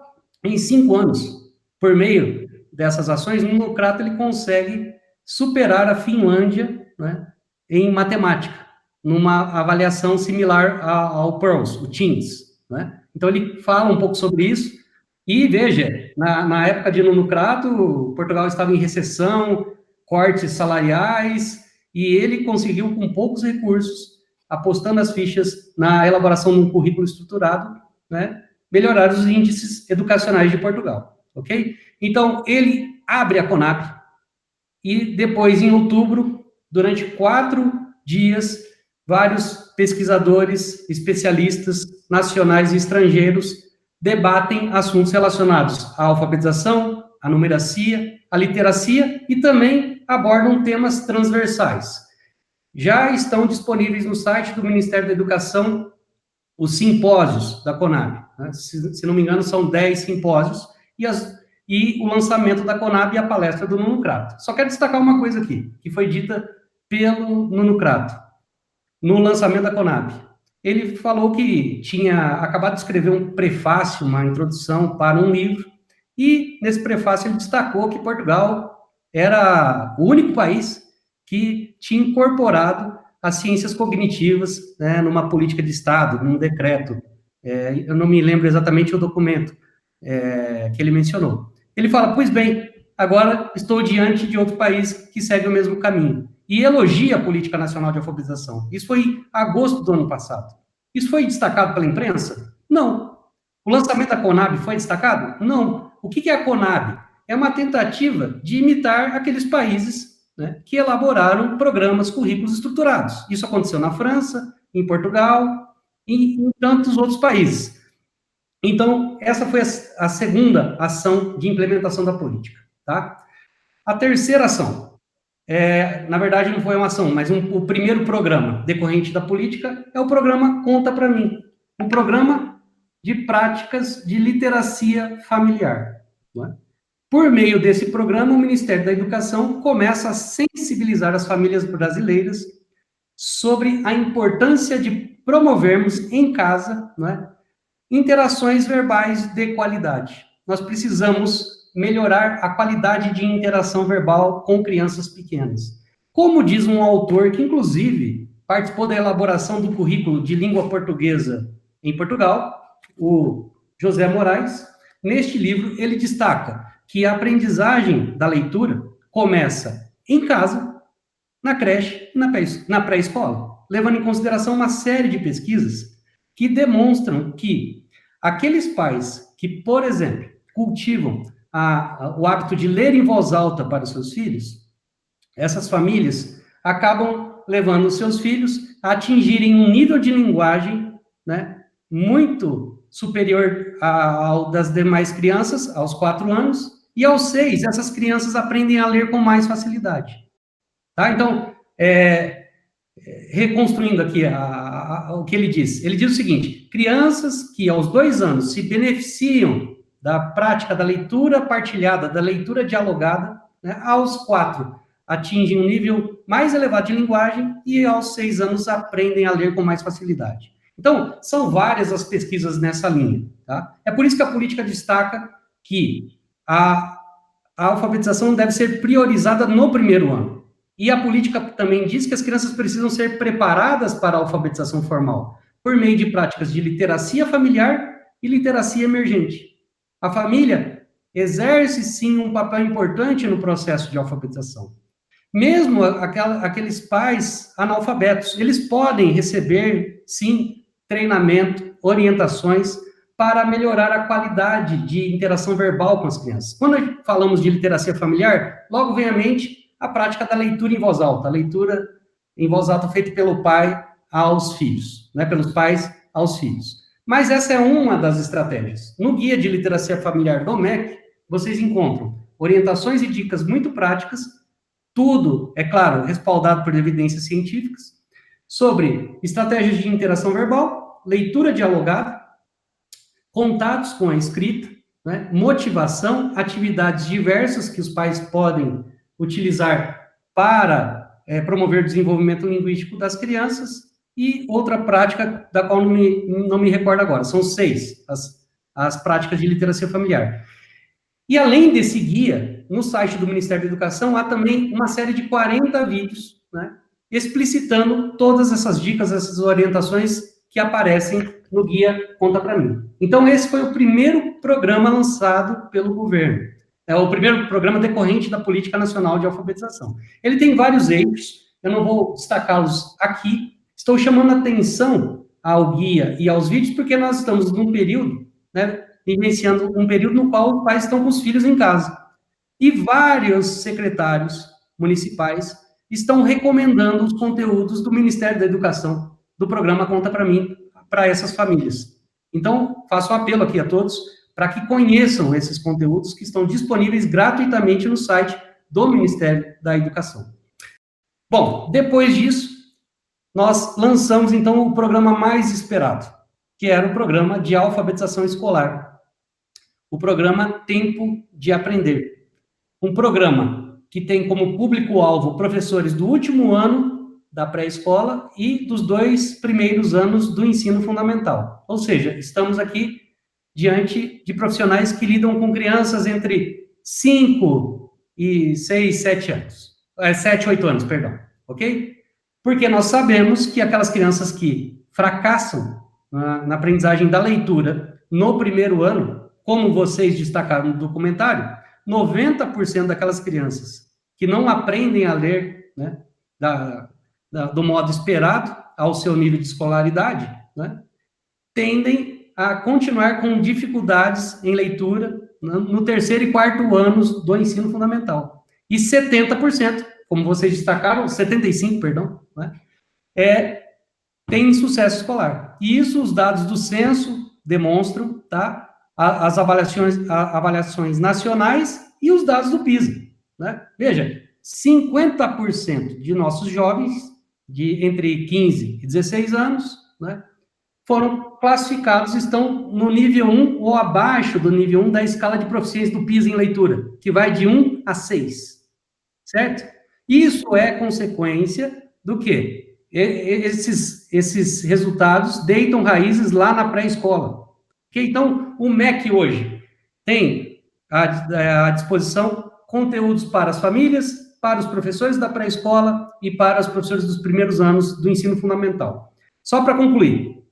em 5 anos, por meio dessas ações, o nunocrato ele consegue superar a Finlândia, né, em matemática, numa avaliação similar ao PIRLS, o TIMSS, né? Então, ele fala um pouco sobre isso. E, veja, na época de nunocrato, Portugal estava em recessão, cortes salariais, e ele conseguiu, com poucos recursos, apostando as fichas na elaboração de um currículo estruturado, né, melhorar os índices educacionais de Portugal, ok? Então, ele abre a Conab, e depois, em outubro, durante 4 dias, vários pesquisadores, especialistas nacionais e estrangeiros debatem assuntos relacionados à alfabetização, à numeracia, à literacia e também abordam temas transversais. Já estão disponíveis no site do Ministério da Educação os simpósios da Conab, né? Se não me engano, são 10 simpósios, e o lançamento da Conab e a palestra do nunocrato. Só quero destacar uma coisa aqui, que foi dita pelo nunocrato no lançamento da Conab. Ele falou que tinha acabado de escrever um prefácio, uma introdução para um livro, e nesse prefácio ele destacou que Portugal era o único país que tinha incorporado as ciências cognitivas, né, numa política de Estado, num decreto. Eu não me lembro exatamente o documento que ele mencionou. Ele fala, pois bem, agora estou diante de outro país que segue o mesmo caminho. E elogia a Política Nacional de Alfabetização. Isso foi em agosto do ano passado. Isso foi destacado pela imprensa? Não. O lançamento da Conab foi destacado? Não. O que é a Conab? É uma tentativa de imitar aqueles países, né, que elaboraram programas, currículos estruturados. Isso aconteceu na França, em Portugal e em tantos outros países. Então, essa foi a segunda ação de implementação da política. Tá? A terceira ação, na verdade não foi uma ação, mas o primeiro programa decorrente da política é o programa Conta Pra Mim, um programa de práticas de literacia familiar. Não é? Por meio desse programa, o Ministério da Educação começa a sensibilizar as famílias brasileiras sobre a importância de promovermos em casa, não é, interações verbais de qualidade. Nós precisamos melhorar a qualidade de interação verbal com crianças pequenas. Como diz um autor que, inclusive, participou da elaboração do currículo de língua portuguesa em Portugal, o José Moraes. Neste livro, ele destaca que a aprendizagem da leitura começa em casa, na creche e na pré-escola, levando em consideração uma série de pesquisas que demonstram que aqueles pais que, por exemplo, cultivam o hábito de ler em voz alta para os seus filhos, essas famílias acabam levando os seus filhos a atingirem um nível de linguagem, né, muito superior ao das demais crianças, aos 4 anos, e aos 6, essas crianças aprendem a ler com mais facilidade. Tá? Então, reconstruindo aqui o que ele diz o seguinte: crianças que aos 2 anos se beneficiam da prática da leitura partilhada, da leitura dialogada, né, aos 4 atingem um nível mais elevado de linguagem e aos 6 anos aprendem a ler com mais facilidade. Então, são várias as pesquisas nessa linha. Tá? É por isso que a política destaca que a alfabetização deve ser priorizada no primeiro ano. E a política também diz que as crianças precisam ser preparadas para a alfabetização formal, por meio de práticas de literacia familiar e literacia emergente. A família exerce, sim, um papel importante no processo de alfabetização. Mesmo aqueles pais analfabetos, eles podem receber, sim, treinamento, orientações para melhorar a qualidade de interação verbal com as crianças. Quando falamos de literacia familiar, logo vem à mente a prática da leitura em voz alta, a leitura em voz alta feita pelo pai aos filhos, né, pelos pais aos filhos. Mas essa é uma das estratégias. No Guia de Literacia Familiar do MEC, vocês encontram orientações e dicas muito práticas, tudo, é claro, respaldado por evidências científicas, sobre estratégias de interação verbal, leitura dialogada, contatos com a escrita, né, motivação, atividades diversas que os pais podem utilizar para promover o desenvolvimento linguístico das crianças, e outra prática da qual não me recordo agora. São 6 as práticas de literacia familiar. E além desse guia, no site do Ministério da Educação, há também uma série de 40 vídeos, né, explicitando todas essas dicas, essas orientações que aparecem no guia Conta Pra Mim. Então, esse foi o primeiro programa lançado pelo governo. É o primeiro programa decorrente da Política Nacional de Alfabetização. Ele tem vários eixos, eu não vou destacá-los aqui. Estou chamando a atenção ao guia e aos vídeos porque nós estamos num período, né, vivenciando um período no qual os pais estão com os filhos em casa. E vários secretários municipais estão recomendando os conteúdos do Ministério da Educação, do programa Conta Pra Mim, para essas famílias. Então, faço um apelo aqui a todos para que conheçam esses conteúdos que estão disponíveis gratuitamente no site do Ministério da Educação. Bom, depois disso, nós lançamos, então, o programa mais esperado, que era o programa de alfabetização escolar, o programa Tempo de Aprender. Um programa que tem como público-alvo professores do último ano da pré-escola e dos 2 primeiros anos do ensino fundamental. Ou seja, estamos aqui diante de profissionais que lidam com crianças entre 5 e 6, 7 anos. 7, 8 anos, perdão. Ok? Porque nós sabemos que aquelas crianças que fracassam na aprendizagem da leitura no primeiro ano, como vocês destacaram no documentário, 90% daquelas crianças que não aprendem a ler, né, do modo esperado, ao seu nível de escolaridade, né, tendem a continuar com dificuldades em leitura no 3º e 4º anos do ensino fundamental. E 70%, como vocês destacaram, 75%, perdão, né, tem sucesso escolar. E isso os dados do censo demonstram, tá? As avaliações nacionais e os dados do PISA, né? Veja, 50% de nossos jovens de entre 15 e 16 anos, né, foram classificados, estão no nível 1 ou abaixo do nível 1 da escala de proficiência do PISA em leitura, que vai de 1 a 6, certo? Isso é consequência do quê? Esses resultados deitam raízes lá na pré-escola. Okay? Então, o MEC hoje tem à disposição conteúdos para as famílias, para os professores da pré-escola e para os professores dos primeiros anos do ensino fundamental. Só para concluir,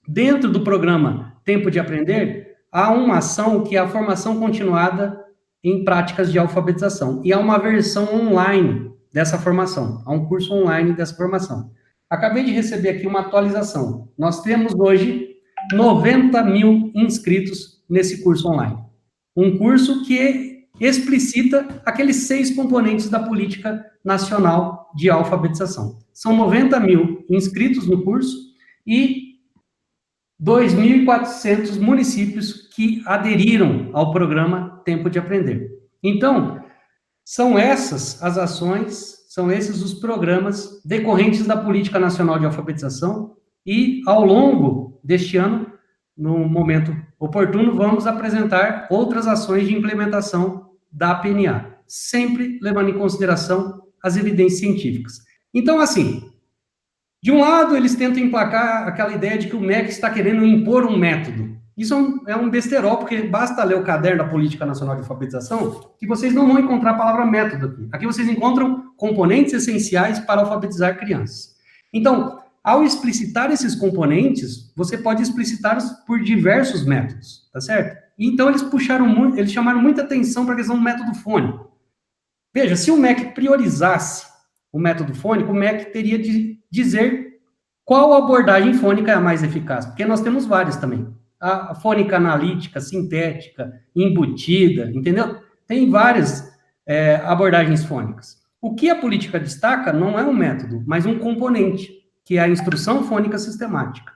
dentro do programa Tempo de Aprender, há uma ação que é a formação continuada em práticas de alfabetização. E há uma versão online dessa formação, há um curso online dessa formação. Acabei de receber aqui uma atualização. Nós temos hoje 90 mil inscritos nesse curso online. Um curso que explicita aqueles 6 componentes da Política Nacional de Alfabetização. São 90 mil inscritos no curso e 2.400 municípios que aderiram ao programa Tempo de Aprender. Então, são essas as ações, são esses os programas decorrentes da Política Nacional de Alfabetização e, ao longo deste ano, no momento oportuno, vamos apresentar outras ações de implementação da PNA, sempre levando em consideração as evidências científicas. Então, assim, de um lado, eles tentam emplacar aquela ideia de que o MEC está querendo impor um método. Isso é um besterol, porque basta ler o caderno da Política Nacional de Alfabetização que vocês não vão encontrar a palavra método aqui. Aqui vocês encontram componentes essenciais para alfabetizar crianças. Então, ao explicitar esses componentes, você pode explicitá-los por diversos métodos, tá certo? Então, eles chamaram muita atenção para a questão do método fônico. Veja, se o MEC priorizasse o método fônico, o MEC teria de dizer qual abordagem fônica é a mais eficaz, porque nós temos várias também. A fônica analítica, sintética, embutida, entendeu? Tem várias abordagens fônicas. O que a política destaca não é um método, mas um componente, que é a instrução fônica sistemática.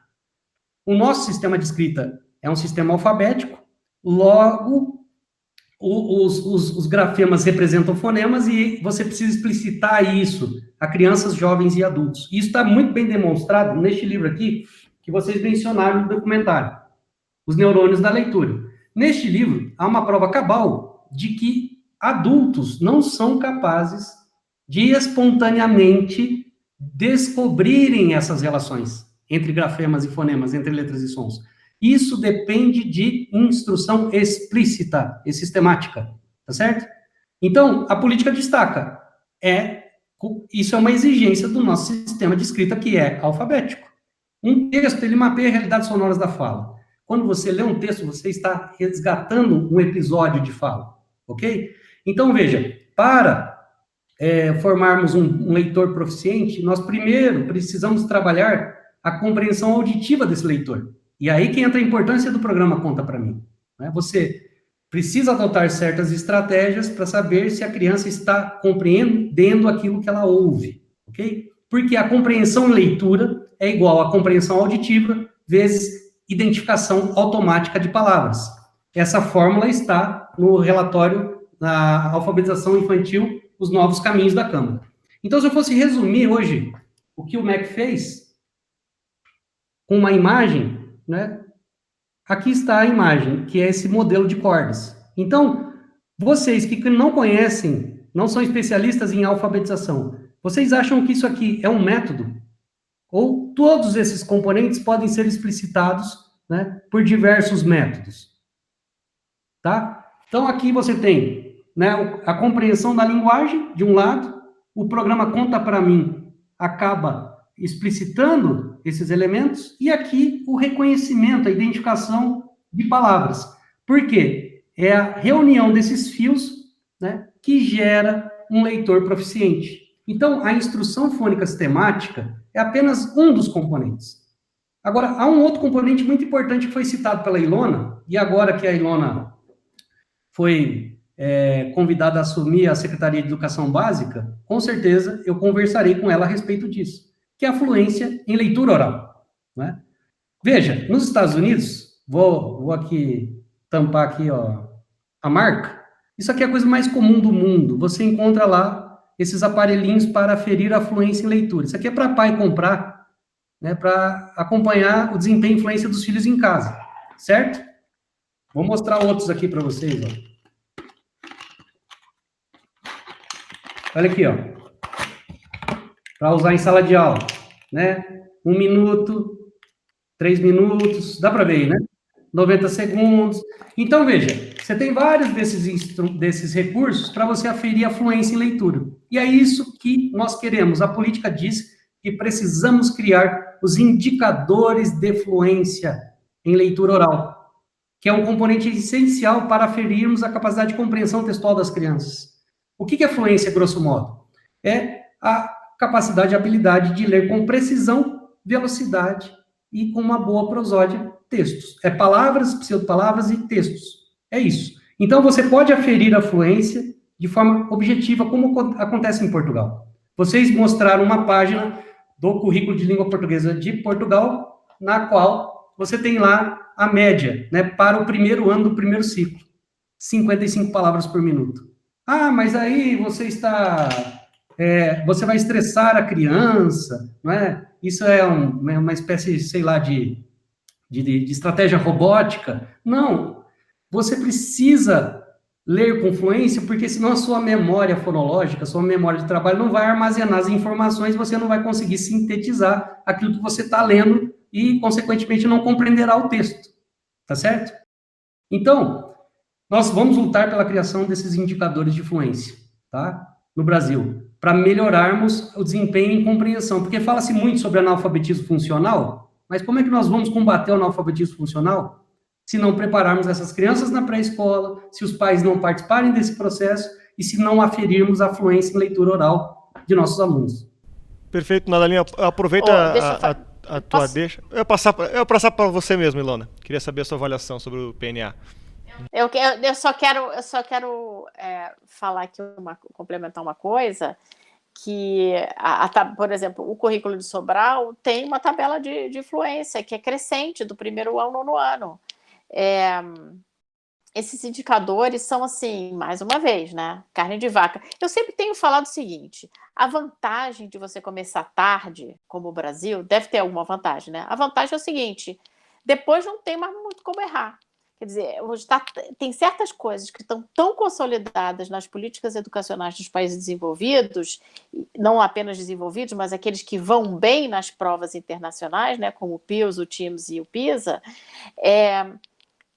O nosso sistema de escrita é um sistema alfabético, logo os grafemas representam fonemas e você precisa explicitar isso a crianças, jovens e adultos. Isso está muito bem demonstrado neste livro aqui, que vocês mencionaram no documentário, Os Neurônios da Leitura. Neste livro, há uma prova cabal de que adultos não são capazes de espontaneamente descobrirem essas relações entre grafemas e fonemas, entre letras e sons. Isso depende de instrução explícita e sistemática, tá certo? Então, a política destaca, isso é uma exigência do nosso sistema de escrita, que é alfabético. Um texto, ele mapeia realidades sonoras da fala. Quando você lê um texto, você está resgatando um episódio de fala, ok? Então, veja, para formarmos um leitor proficiente, nós primeiro precisamos trabalhar a compreensão auditiva desse leitor. E aí que entra a importância do programa Conta Pra Mim. Né? Você precisa adotar certas estratégias para saber se a criança está compreendendo aquilo que ela ouve, ok? Porque a compreensão leitura é igual à compreensão auditiva vezes identificação automática de palavras. Essa fórmula está no relatório da alfabetização infantil, Os Novos Caminhos da Câmara. Então, se eu fosse resumir hoje o que o MEC fez com uma imagem, né? Aqui está a imagem, que é esse modelo de cordas. Então, vocês que não conhecem, não são especialistas em alfabetização, vocês acham que isso aqui é um método? Ou todos esses componentes podem ser explicitados, né, por diversos métodos? Tá? Então, aqui você tem, né, a compreensão da linguagem, de um lado, o programa Conta Pra Mim acaba explicitando esses elementos, e aqui o reconhecimento, a identificação de palavras. Por quê? É a reunião desses fios, né, que gera um leitor proficiente. Então, a instrução fônica sistemática é apenas um dos componentes. Agora, há um outro componente muito importante que foi citado pela Ilona, e agora que a Ilona foi convidada a assumir a Secretaria de Educação Básica, com certeza eu conversarei com ela a respeito disso, que é a fluência em leitura oral. Né? Veja, nos Estados Unidos, vou aqui tampar aqui, ó, a marca, isso aqui é a coisa mais comum do mundo, você encontra lá esses aparelhinhos para aferir a fluência em leitura. Isso aqui é para pai comprar, né, para acompanhar o desempenho e influência dos filhos em casa, certo? Vou mostrar outros aqui para vocês, ó. Olha aqui, ó. Para usar em sala de aula, né? 1 minuto, 3 minutos, dá para ver aí, né? 90 segundos. Então, veja, você tem vários desses recursos para você aferir a fluência em leitura. E é isso que nós queremos. A política diz que precisamos criar os indicadores de fluência em leitura oral, que é um componente essencial para aferirmos a capacidade de compreensão textual das crianças. O que é fluência, grosso modo? É a capacidade e habilidade de ler com precisão, velocidade e com uma boa prosódia textos. É palavras, pseudopalavras e textos. É isso. Então, você pode aferir a fluência de forma objetiva, como acontece em Portugal. Vocês mostraram uma página do currículo de língua portuguesa de Portugal, na qual você tem lá a média, né, para o primeiro ano do primeiro ciclo. 55 palavras por minuto. Ah, mas aí você você vai estressar a criança, não é? Isso é uma espécie, sei lá, de estratégia robótica. Não, você precisa ler com fluência, porque senão a sua memória fonológica, a sua memória de trabalho não vai armazenar as informações, você não vai conseguir sintetizar aquilo que você está lendo e, consequentemente, não compreenderá o texto. Tá certo? Então, nós vamos lutar pela criação desses indicadores de fluência, tá? No Brasil, para melhorarmos o desempenho em compreensão, porque fala-se muito sobre analfabetismo funcional, mas como é que nós vamos combater o analfabetismo funcional se não prepararmos essas crianças na pré-escola, se os pais não participarem desse processo e se não aferirmos a fluência em leitura oral de nossos alunos? Perfeito, Nadalinha. Aproveita a tua deixa. Eu ia passar para você mesmo, Ilona. Queria saber a sua avaliação sobre o PNA. Eu só quero falar aqui, complementar uma coisa, que, por exemplo, o currículo de Sobral tem uma tabela de fluência, que é crescente, do primeiro ao nono ano. Esses indicadores são, assim, mais uma vez, né, carne de vaca. Eu sempre tenho falado o seguinte: a vantagem de você começar tarde, como o Brasil, deve ter alguma vantagem, né? A vantagem é o seguinte: depois não tem mais muito como errar. Quer dizer, tem certas coisas que estão tão consolidadas nas políticas educacionais dos países desenvolvidos, não apenas desenvolvidos, mas aqueles que vão bem nas provas internacionais, né, como o PIOS, o TIMSS e o PISA,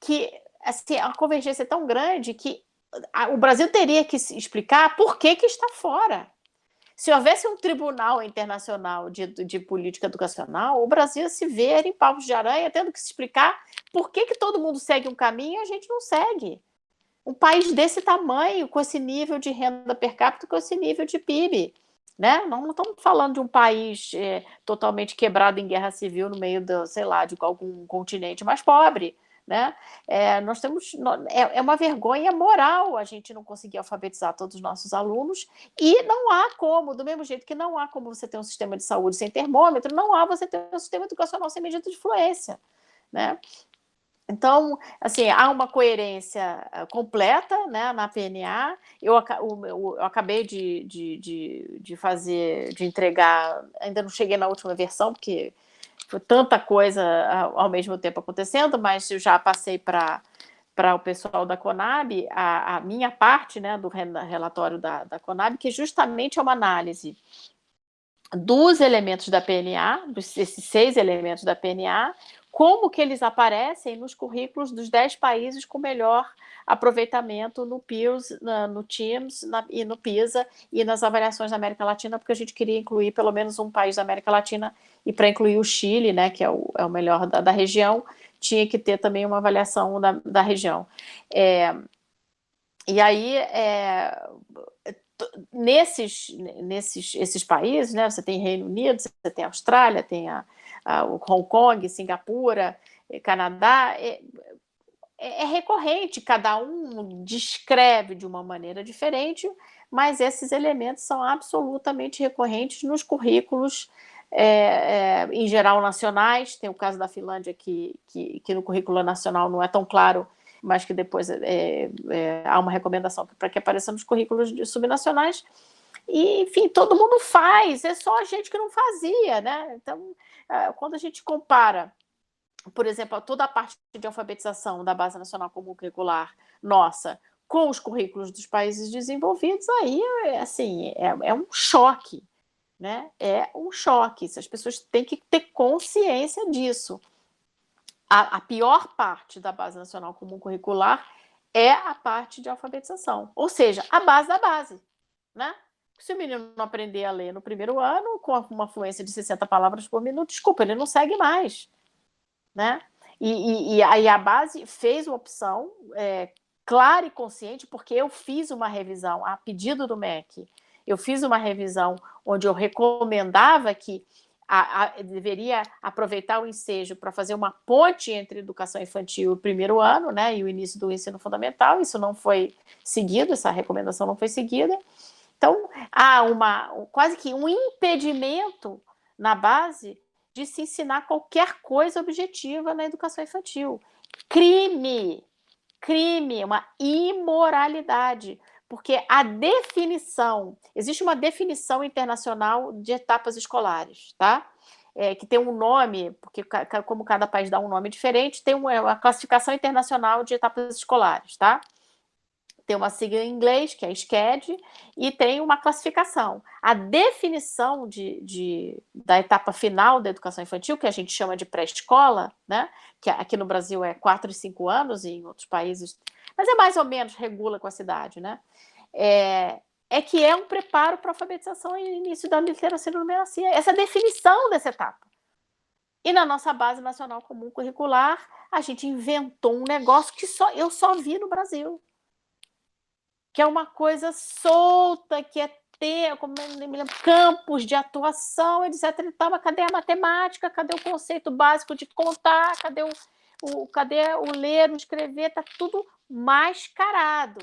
que assim, a convergência é tão grande que o Brasil teria que se explicar por que está fora. Se houvesse um tribunal internacional de política educacional, o Brasil ia se ver em paus de aranha, tendo que se explicar por que todo mundo segue um caminho e a gente não segue. Um país desse tamanho, com esse nível de renda per capita, com esse nível de PIB. Né? Não estamos falando de um país totalmente quebrado em guerra civil no meio de algum continente mais pobre. Né? Nós temos, é uma vergonha moral a gente não conseguir alfabetizar todos os nossos alunos, e não há como, do mesmo jeito que não há como você ter um sistema de saúde sem termômetro, não há você ter um sistema educacional sem medida de fluência. Né? Então, assim, há uma coerência completa, né, na PNA. Eu acabei de entregar, ainda não cheguei na última versão, porque foi tanta coisa ao mesmo tempo acontecendo, mas eu já passei para o pessoal da Conab a minha parte, né, do relatório da Conab, que justamente é uma análise dos elementos da PNA, desses 6 elementos da PNA, como que eles aparecem nos currículos dos 10 países com melhor aproveitamento no PIRLS, no TIMSS e no PISA, e nas avaliações da América Latina, porque a gente queria incluir pelo menos um país da América Latina, e para incluir o Chile, né, que é o melhor da região, tinha que ter também uma avaliação da região. E aí, nesses países, né, você tem Reino Unido, você tem Austrália, tem o Hong Kong, Singapura, Canadá, é recorrente, cada um descreve de uma maneira diferente, mas esses elementos são absolutamente recorrentes nos currículos, em geral, nacionais. Tem o caso da Finlândia, que no currículo nacional não é tão claro, mas que depois há uma recomendação para que apareça nos currículos subnacionais. E, enfim, todo mundo faz, é só a gente que não fazia, né? Então, quando a gente compara, por exemplo, toda a parte de alfabetização da Base Nacional Comum Curricular nossa com os currículos dos países desenvolvidos, aí, assim, é um choque, né? É um choque. As pessoas têm que ter consciência disso. A pior parte da Base Nacional Comum Curricular é a parte de alfabetização, ou seja, a base da base, né? Se o menino não aprender a ler no primeiro ano, com uma fluência de 60 palavras por minuto, desculpa, ele não segue mais, né? E aí a base fez uma opção clara e consciente, porque eu fiz uma revisão a pedido do MEC. Eu fiz uma revisão onde eu recomendava que deveria aproveitar o ensejo para fazer uma ponte entre educação infantil e o primeiro ano, né, e o início do ensino fundamental. Isso não foi seguido, essa recomendação não foi seguida. Então, há quase que um impedimento na base de se ensinar qualquer coisa objetiva na educação infantil. Crime, uma imoralidade. Porque existe uma definição internacional de etapas escolares, tá? Que tem um nome, porque como cada país dá um nome diferente, tem uma classificação internacional de etapas escolares, tá? Tem uma sigla em inglês, que é SCED, e tem uma classificação. A definição da etapa final da educação infantil, que a gente chama de pré-escola, né? Que aqui no Brasil é 4 e 5 anos, e em outros países... Mas é mais ou menos, regula com a cidade, né? Que é um preparo para a alfabetização e início da literacia e numeracia. Essa é a definição dessa etapa. E na nossa Base Nacional Comum Curricular, a gente inventou um negócio que eu só vi no Brasil. Que é uma coisa solta, que é ter, como eu me lembro, campos de atuação, etc. Mas cadê a matemática? Cadê o conceito básico de contar? Cadê o ler, o escrever? Está tudo mascarado.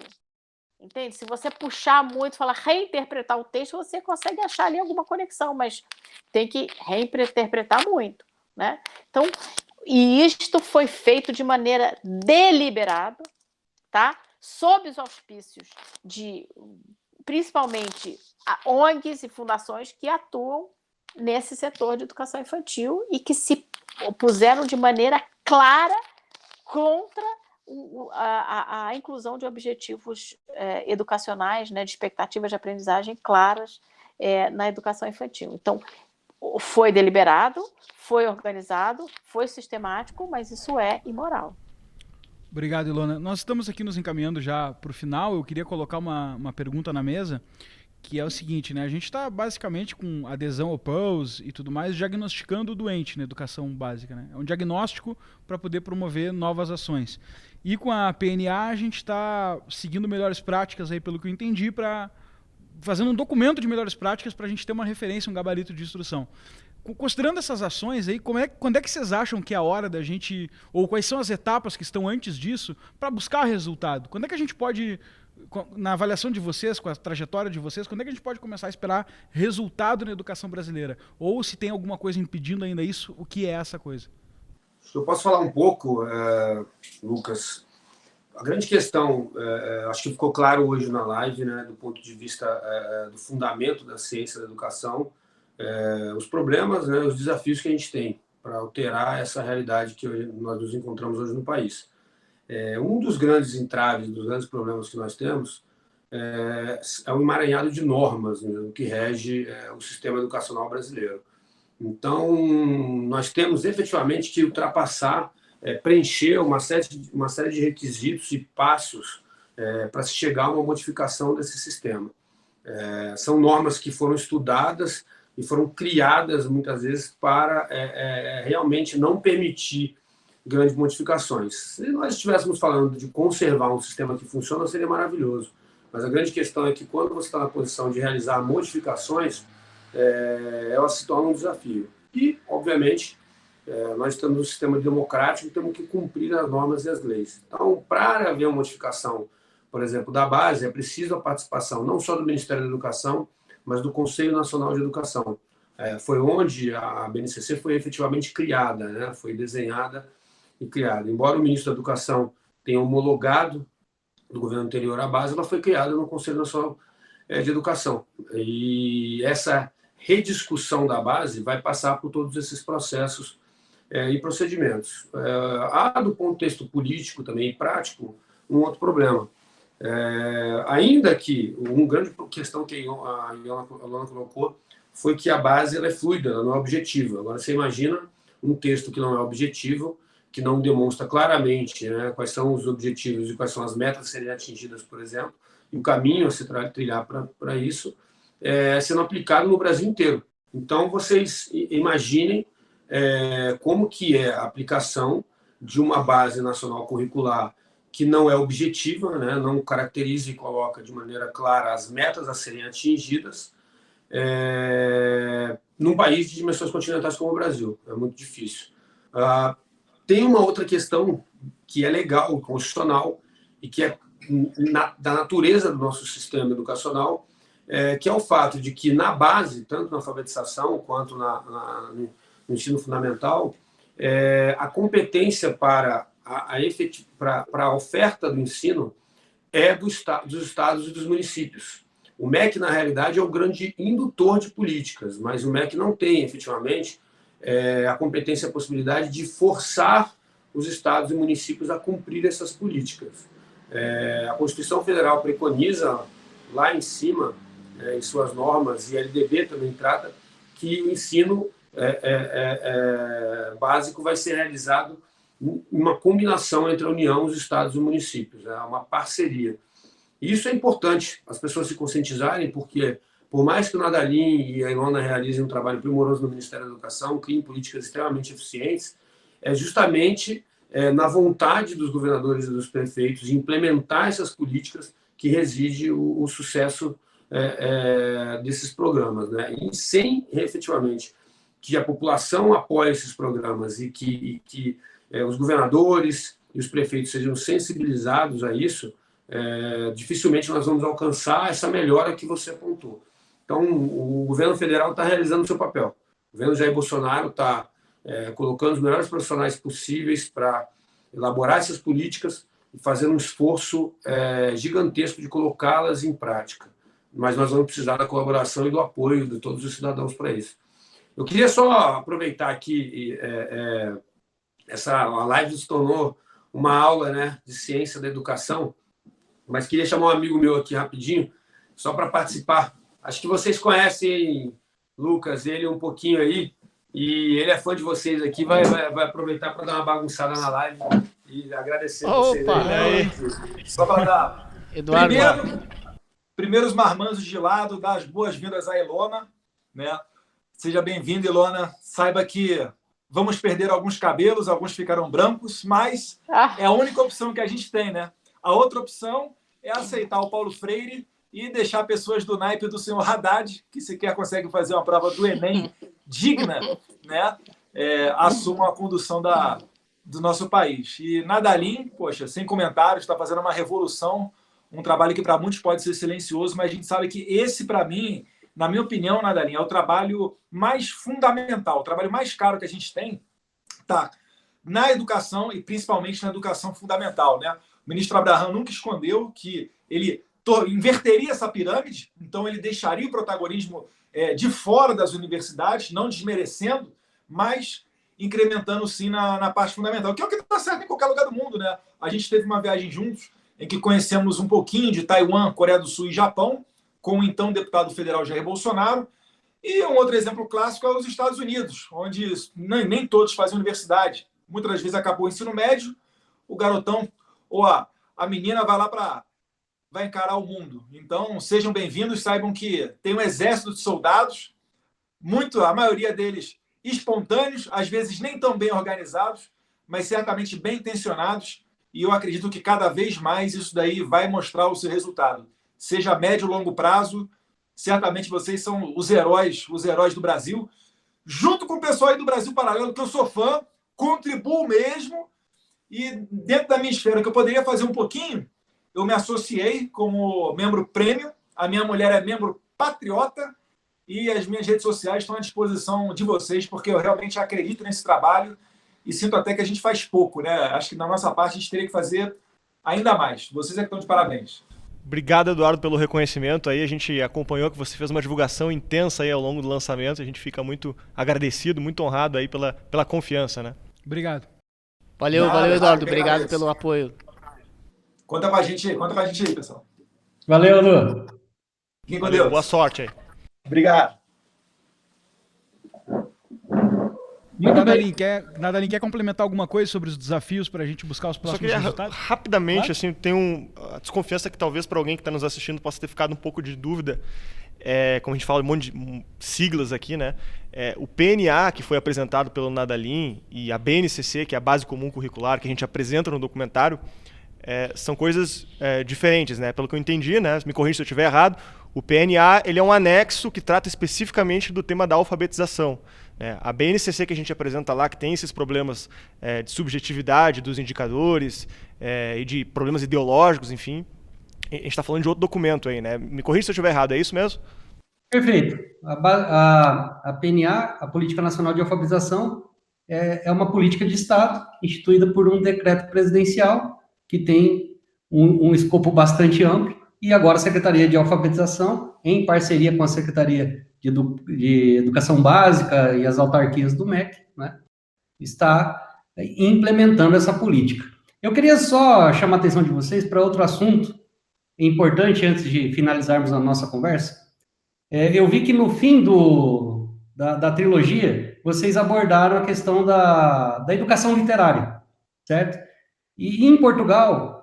Entende? Se você puxar muito, falar reinterpretar o texto, você consegue achar ali alguma conexão, mas tem que reinterpretar muito, né? Então, e isto foi feito de maneira deliberada, tá? Sob os auspícios de, principalmente, ONGs e fundações que atuam nesse setor de educação infantil e que se opuseram de maneira clara contra a inclusão de objetivos educacionais, né, de expectativas de aprendizagem claras na educação infantil. Então, foi deliberado, foi organizado, foi sistemático, mas isso é imoral. Obrigado, Ilona. Nós estamos aqui nos encaminhando já para o final. Eu queria colocar uma pergunta na mesa, que é o seguinte, né? A gente está basicamente com adesão ao PERLS e tudo mais, diagnosticando o doente na educação básica, né? É um diagnóstico para poder promover novas ações. E com a PNA a gente está seguindo melhores práticas, aí, pelo que eu entendi, fazendo um documento de melhores práticas para a gente ter uma referência, um gabarito de instrução. Considerando essas ações aí, quando é que vocês acham que é a hora da gente, ou quais são as etapas que estão antes disso, para buscar resultado? Quando é que a gente pode, na avaliação de vocês, com a trajetória de vocês, quando é que a gente pode começar a esperar resultado na educação brasileira? Ou se tem alguma coisa impedindo ainda isso, o que é essa coisa? Eu posso falar um pouco, Lucas. A grande questão, acho que ficou claro hoje na live, né, do ponto de vista do fundamento da ciência da educação, os problemas, né, os desafios que a gente tem para alterar essa realidade que nós nos encontramos hoje no país. Um dos grandes entraves, dos grandes problemas que nós temos é o emaranhado de normas, né, que rege o sistema educacional brasileiro. Então, nós temos efetivamente que ultrapassar, preencher uma série de requisitos e passos para se chegar a uma modificação desse sistema. São normas que foram estudadas e foram criadas, muitas vezes, para realmente não permitir grandes modificações. Se nós estivéssemos falando de conservar um sistema que funciona, seria maravilhoso. Mas a grande questão é que, quando você está na posição de realizar modificações, elas se tornam um desafio. E, obviamente, nós estamos num sistema democrático e temos que cumprir as normas e as leis. Então, para haver uma modificação, por exemplo, da base, é preciso a participação não só do Ministério da Educação, mas do Conselho Nacional de Educação. Foi onde a BNCC foi efetivamente criada, né? Foi desenhada e criada. Embora o ministro da Educação tenha homologado do governo anterior à base, ela foi criada no Conselho Nacional de Educação. E essa rediscussão da base vai passar por todos esses processos e procedimentos. Há, do ponto de vista político também e prático, um outro problema. Ainda que uma grande questão que a Ilona colocou foi que a base ela é fluida, ela não é objetiva. Agora, você imagina um texto que não é objetivo, que não demonstra claramente, né, quais são os objetivos e quais são as metas a serem atingidas, por exemplo, e o caminho a se trilhar para isso, sendo aplicado no Brasil inteiro. Então, vocês imaginem como que é a aplicação de uma base nacional curricular que não é objetiva, né? Não caracteriza e coloca de maneira clara as metas a serem atingidas, num país de dimensões continentais como o Brasil. É muito difícil. Tem uma outra questão que é legal, constitucional, e que é da natureza do nosso sistema educacional, que é o fato de que na base, tanto na alfabetização quanto no ensino fundamental, a competência para a oferta do ensino é dos estados e dos municípios. O MEC, na realidade, é o grande indutor de políticas, mas o MEC não tem, efetivamente, a competência e a possibilidade de forçar os estados e municípios a cumprir essas políticas. A Constituição Federal preconiza, lá em cima, em suas normas, e a LDB também trata, que o ensino básico vai ser realizado uma combinação entre a União, os estados e os municípios, uma parceria. E isso é importante as pessoas se conscientizarem, porque, por mais que o Nadalim e a Ilona realizem um trabalho primoroso no Ministério da Educação, criem políticas extremamente eficientes, é justamente na vontade dos governadores e dos prefeitos de implementar essas políticas que reside o sucesso desses programas, né? E sem, efetivamente, que a população apoie esses programas e que os governadores e os prefeitos sejam sensibilizados a isso, dificilmente nós vamos alcançar essa melhora que você apontou. Então, o governo federal está realizando o seu papel. O governo Jair Bolsonaro está colocando os melhores profissionais possíveis para elaborar essas políticas e fazer um esforço gigantesco de colocá-las em prática. Mas nós vamos precisar da colaboração e do apoio de todos os cidadãos para isso. Eu queria só aproveitar aqui, a live se tornou uma aula, né, de ciência da educação, mas queria chamar um amigo meu aqui rapidinho, só para participar. Acho que vocês conhecem, Lucas, ele um pouquinho aí, e ele é fã de vocês aqui, vai aproveitar para dar uma bagunçada na live e agradecer a vocês. Só para dar... Eduardo. Primeiro os marmanjos de lado, dar as boas-vindas à Ilona, né? Seja bem-vinda, Ilona. Saiba que vamos perder alguns cabelos, alguns ficarão brancos, mas é a única opção que a gente tem, né? A outra opção é aceitar o Paulo Freire e deixar pessoas do naipe do senhor Haddad, que sequer consegue fazer uma prova do Enem digna, né? Assumam a condução do nosso país. E Nadalim, poxa, sem comentários, está fazendo uma revolução, um trabalho que para muitos pode ser silencioso, mas a gente sabe que esse, para mim, na minha opinião, Nadalim, é o trabalho mais fundamental, o trabalho mais caro que a gente tem, tá na educação e principalmente na educação fundamental, né? O ministro Abraham nunca escondeu que ele inverteria essa pirâmide, então ele deixaria o protagonismo de fora das universidades, não desmerecendo, mas incrementando sim na parte fundamental, que é o que está certo em qualquer lugar do mundo, né? A gente teve uma viagem juntos em que conhecemos um pouquinho de Taiwan, Coreia do Sul e Japão, com o então deputado federal Jair Bolsonaro. E um outro exemplo clássico é os Estados Unidos, onde nem todos fazem universidade. Muitas das vezes acabou o ensino médio, o garotão ou a menina vai encarar o mundo. Então, sejam bem-vindos, saibam que tem um exército de soldados, a maioria deles espontâneos, às vezes nem tão bem organizados, mas certamente bem intencionados, e eu acredito que cada vez mais isso daí vai mostrar o seu resultado. Seja a médio ou longo prazo, certamente vocês são os heróis do Brasil, junto com o pessoal aí do Brasil Paralelo, que eu sou fã, contribuo mesmo, e dentro da minha esfera, que eu poderia fazer um pouquinho, eu me associei como membro prêmio, a minha mulher é membro patriota, e as minhas redes sociais estão à disposição de vocês, porque eu realmente acredito nesse trabalho, e sinto até que a gente faz pouco, né? Acho que na nossa parte a gente teria que fazer ainda mais. Vocês é que estão de parabéns. Obrigado, Eduardo, pelo reconhecimento. Aí a gente acompanhou que você fez uma divulgação intensa aí ao longo do lançamento. A gente fica muito agradecido, muito honrado aí pela confiança, né? Obrigado. Valeu, Eduardo. Obrigado pelo apoio. Conta com a gente aí, pessoal. Valeu, Lu. Fiquem com Deus. Boa sorte aí. Obrigado. Nadalim, quer complementar alguma coisa sobre os desafios para a gente buscar os próximos resultados? Rapidamente, Claro. assim, tem a desconfiança que talvez para alguém que está nos assistindo possa ter ficado um pouco de dúvida. como a gente fala um monte de siglas aqui, né? O PNA, que foi apresentado pelo Nadalim, e a BNCC, que é a Base Comum Curricular, que a gente apresenta no documentário, são coisas diferentes, né? Pelo que eu entendi, né? Me corrija se eu estiver errado, o PNA ele é um anexo que trata especificamente do tema da alfabetização. A BNCC que a gente apresenta lá, que tem esses problemas de subjetividade dos indicadores e de problemas ideológicos, enfim, a gente está falando de outro documento aí, né? Me corrija se eu estiver errado, é isso mesmo? Perfeito. A PNA, a Política Nacional de Alfabetização, é uma política de Estado instituída por um decreto presidencial que tem um escopo bastante amplo, e agora a Secretaria de Alfabetização, em parceria com a Secretaria de Educação Básica e as autarquias do MEC, né, está implementando essa política. Eu queria só chamar a atenção de vocês para outro assunto importante antes de finalizarmos a nossa conversa. Eu vi que no fim da trilogia, vocês abordaram a questão da educação literária, certo? E em Portugal,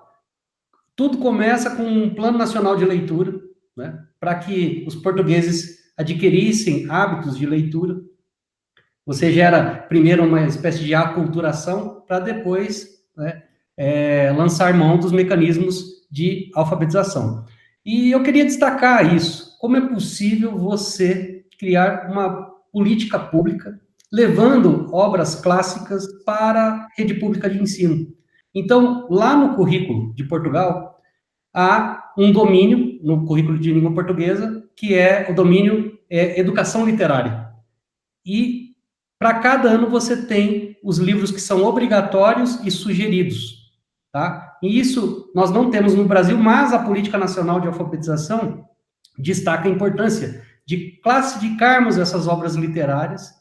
tudo começa com um plano nacional de leitura, né, para que os portugueses adquirissem hábitos de leitura. Você gera primeiro uma espécie de aculturação para depois, né, lançar mão dos mecanismos de alfabetização. E eu queria destacar isso. Como é possível você criar uma política pública levando obras clássicas para a rede pública de ensino? Então, lá no currículo de Portugal, há um domínio, no currículo de língua portuguesa, que é o domínio educação literária. E, para cada ano, você tem os livros que são obrigatórios e sugeridos, tá? E isso nós não temos no Brasil, mas a Política Nacional de Alfabetização destaca a importância de classificarmos essas obras literárias,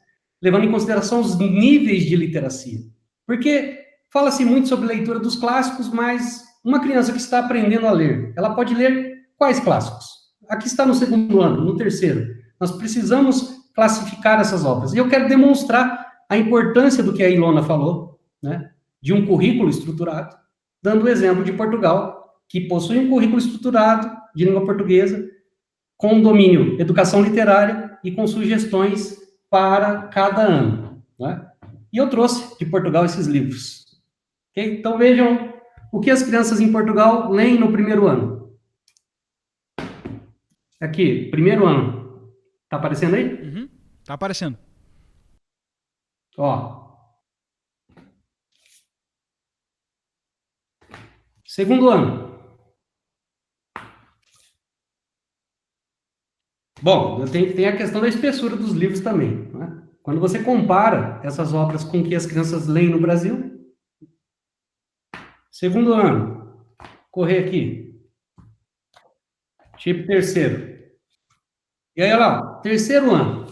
levando em consideração os níveis de literacia. Porque fala-se muito sobre leitura dos clássicos, mas uma criança que está aprendendo a ler, ela pode ler quais clássicos? Aqui está no segundo ano, no terceiro. Nós precisamos classificar essas obras. E eu quero demonstrar a importância do que a Ilona falou, né, de um currículo estruturado, dando o exemplo de Portugal, que possui um currículo estruturado de língua portuguesa, com domínio educação literária e com sugestões para cada ano, né? E eu trouxe de Portugal esses livros. Okay? Então vejam o que as crianças em Portugal leem no primeiro ano. Aqui, primeiro ano. Tá aparecendo aí? Uhum. Tá aparecendo. Ó. Segundo ano. Bom, tem a questão da espessura dos livros também, né? Quando você compara essas obras com o que as crianças leem no Brasil, segundo ano, correr aqui, tipo terceiro. E aí, olha lá, terceiro ano.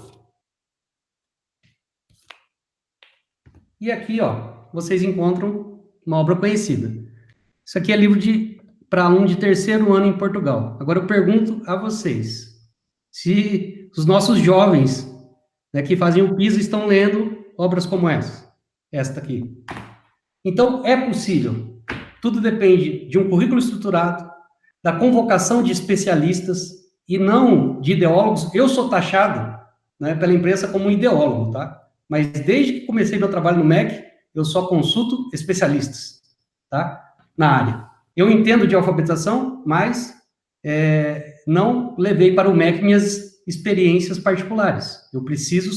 E aqui, ó, vocês encontram uma obra conhecida. Isso aqui é livro para aluno de terceiro ano em Portugal. Agora eu pergunto a vocês, se os nossos jovens, né, que fazem o PISA estão lendo obras como esta aqui. Então, é possível. Tudo depende de um currículo estruturado, da convocação de especialistas e não de ideólogos. Eu sou taxado, né, pela imprensa como um ideólogo, tá? Mas desde que comecei meu trabalho no MEC, eu só consulto especialistas, tá? Na área. Eu entendo de alfabetização, mas não levei para o MEC minhas experiências particulares. Eu preciso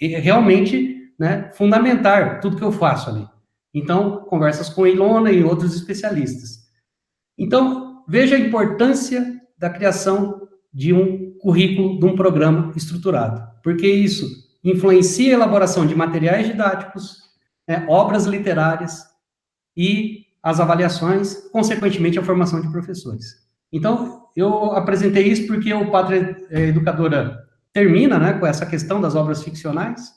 realmente, né, fundamentar tudo que eu faço ali. Então, conversas com a Ilona e outros especialistas. Então, veja a importância da criação de um currículo, de um programa estruturado, porque isso influencia a elaboração de materiais didáticos, né, obras literárias e as avaliações, consequentemente, a formação de professores. Então, eu apresentei isso porque o Pátria Educadora termina, né, com essa questão das obras ficcionais.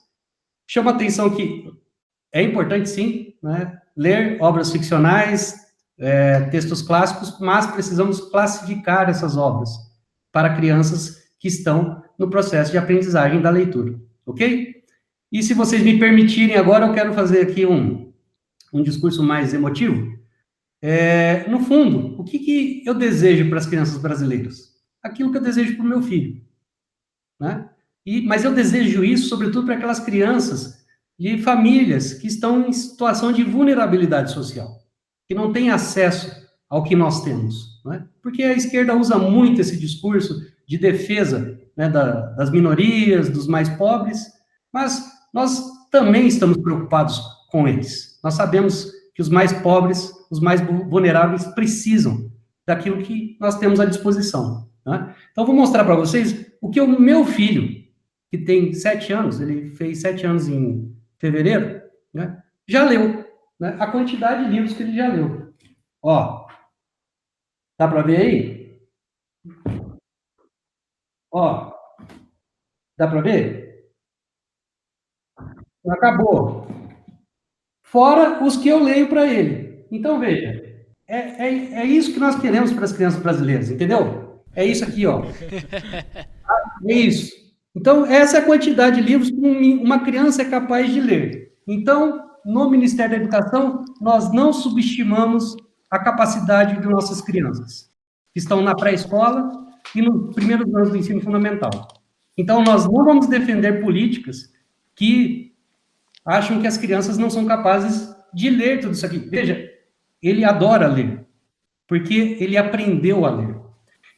Chama a atenção que é importante, sim, né, ler obras ficcionais, textos clássicos, mas precisamos classificar essas obras para crianças que estão no processo de aprendizagem da leitura, ok? E se vocês me permitirem agora, eu quero fazer aqui um discurso mais emotivo. No fundo, o que eu desejo para as crianças brasileiras? Aquilo que eu desejo para o meu filho. né? Mas eu desejo isso, sobretudo, para aquelas crianças de famílias que estão em situação de vulnerabilidade social, que não têm acesso ao que nós temos, né? Porque a esquerda usa muito esse discurso de defesa, né, das minorias, dos mais pobres, mas nós também estamos preocupados com eles. Nós sabemos que os mais pobres, os mais vulneráveis, precisam daquilo que nós temos à disposição, né? Então, vou mostrar para vocês o que o meu filho, que tem 7 anos, ele fez 7 anos em fevereiro, né, já leu, né, a quantidade de livros que ele já leu. Ó, dá para ver aí? Ó, dá para ver? Acabou. Fora os que eu leio para ele. Então, veja, é isso que nós queremos para as crianças brasileiras, entendeu? É isso aqui, ó. É isso. Então, essa é a quantidade de livros que uma criança é capaz de ler. Então, no Ministério da Educação, nós não subestimamos a capacidade de nossas crianças, que estão na pré-escola e nos primeiros anos do ensino fundamental. Então, nós não vamos defender políticas que acham que as crianças não são capazes de ler tudo isso aqui. Veja, ele adora ler, porque ele aprendeu a ler.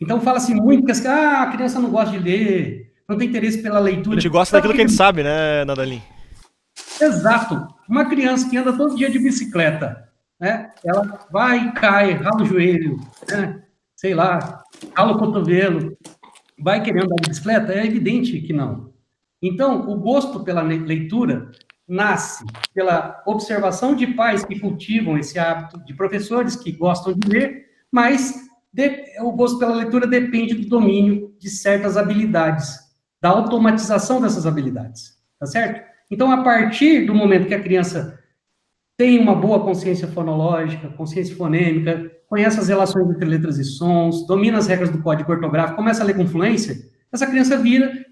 Então, fala-se muito que a criança não gosta de ler, não tem interesse pela leitura. A gente gosta daquilo que a gente sabe, né, Nadalim? Exato. Uma criança que anda todo dia de bicicleta, né? Ela vai e cai, rala o joelho, né? Sei lá, rala o cotovelo, vai querendo andar de bicicleta? É evidente que não. Então, o gosto pela leitura nasce pela observação de pais que cultivam esse hábito, de professores que gostam de ler, mas o gosto pela leitura depende do domínio de certas habilidades, da automatização dessas habilidades, tá certo? Então, a partir do momento que a criança tem uma boa consciência fonológica, consciência fonêmica, conhece as relações entre letras e sons, domina as regras do código ortográfico, começa a ler com fluência, essa criança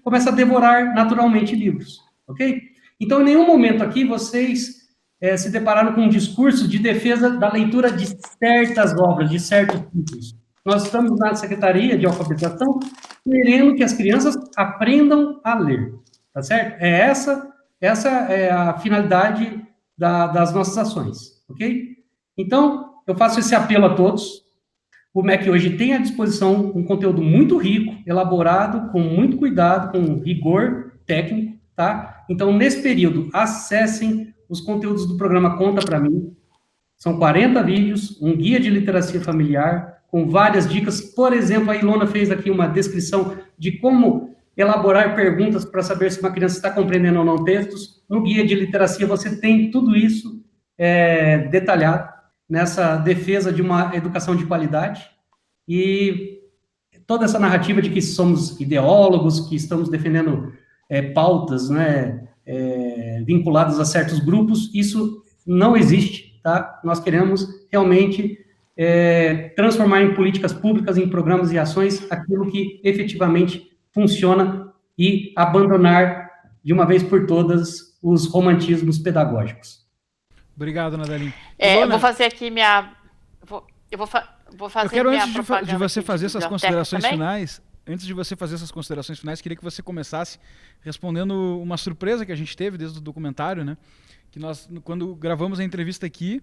começa a devorar naturalmente livros, ok? Então, em nenhum momento aqui vocês se depararam com um discurso de defesa da leitura de certas obras, de certos títulos. Nós estamos na Secretaria de Alfabetização querendo que as crianças aprendam a ler, tá certo? Essa é a finalidade das nossas ações, ok? Então, eu faço esse apelo a todos. O MEC hoje tem à disposição um conteúdo muito rico, elaborado com muito cuidado, com rigor técnico, tá? Então, nesse período, acessem os conteúdos do programa Conta Pra Mim. São 40 vídeos, um guia de literacia familiar, com várias dicas. Por exemplo, a Ilona fez aqui uma descrição de como elaborar perguntas para saber se uma criança está compreendendo ou não textos. No guia de literacia, você tem tudo isso detalhado nessa defesa de uma educação de qualidade. E toda essa narrativa de que somos ideólogos, que estamos defendendo pautas, né, vinculadas a certos grupos, isso não existe, tá? Nós queremos realmente transformar em políticas públicas, em programas e ações, aquilo que efetivamente funciona e abandonar, de uma vez por todas, os romantismos pedagógicos. Obrigado, Nadalim. Eu vou fazer aqui minha... Eu quero, antes de você fazer essas considerações finais, queria que você começasse respondendo uma surpresa que a gente teve desde o documentário, né? Que nós, quando gravamos a entrevista aqui,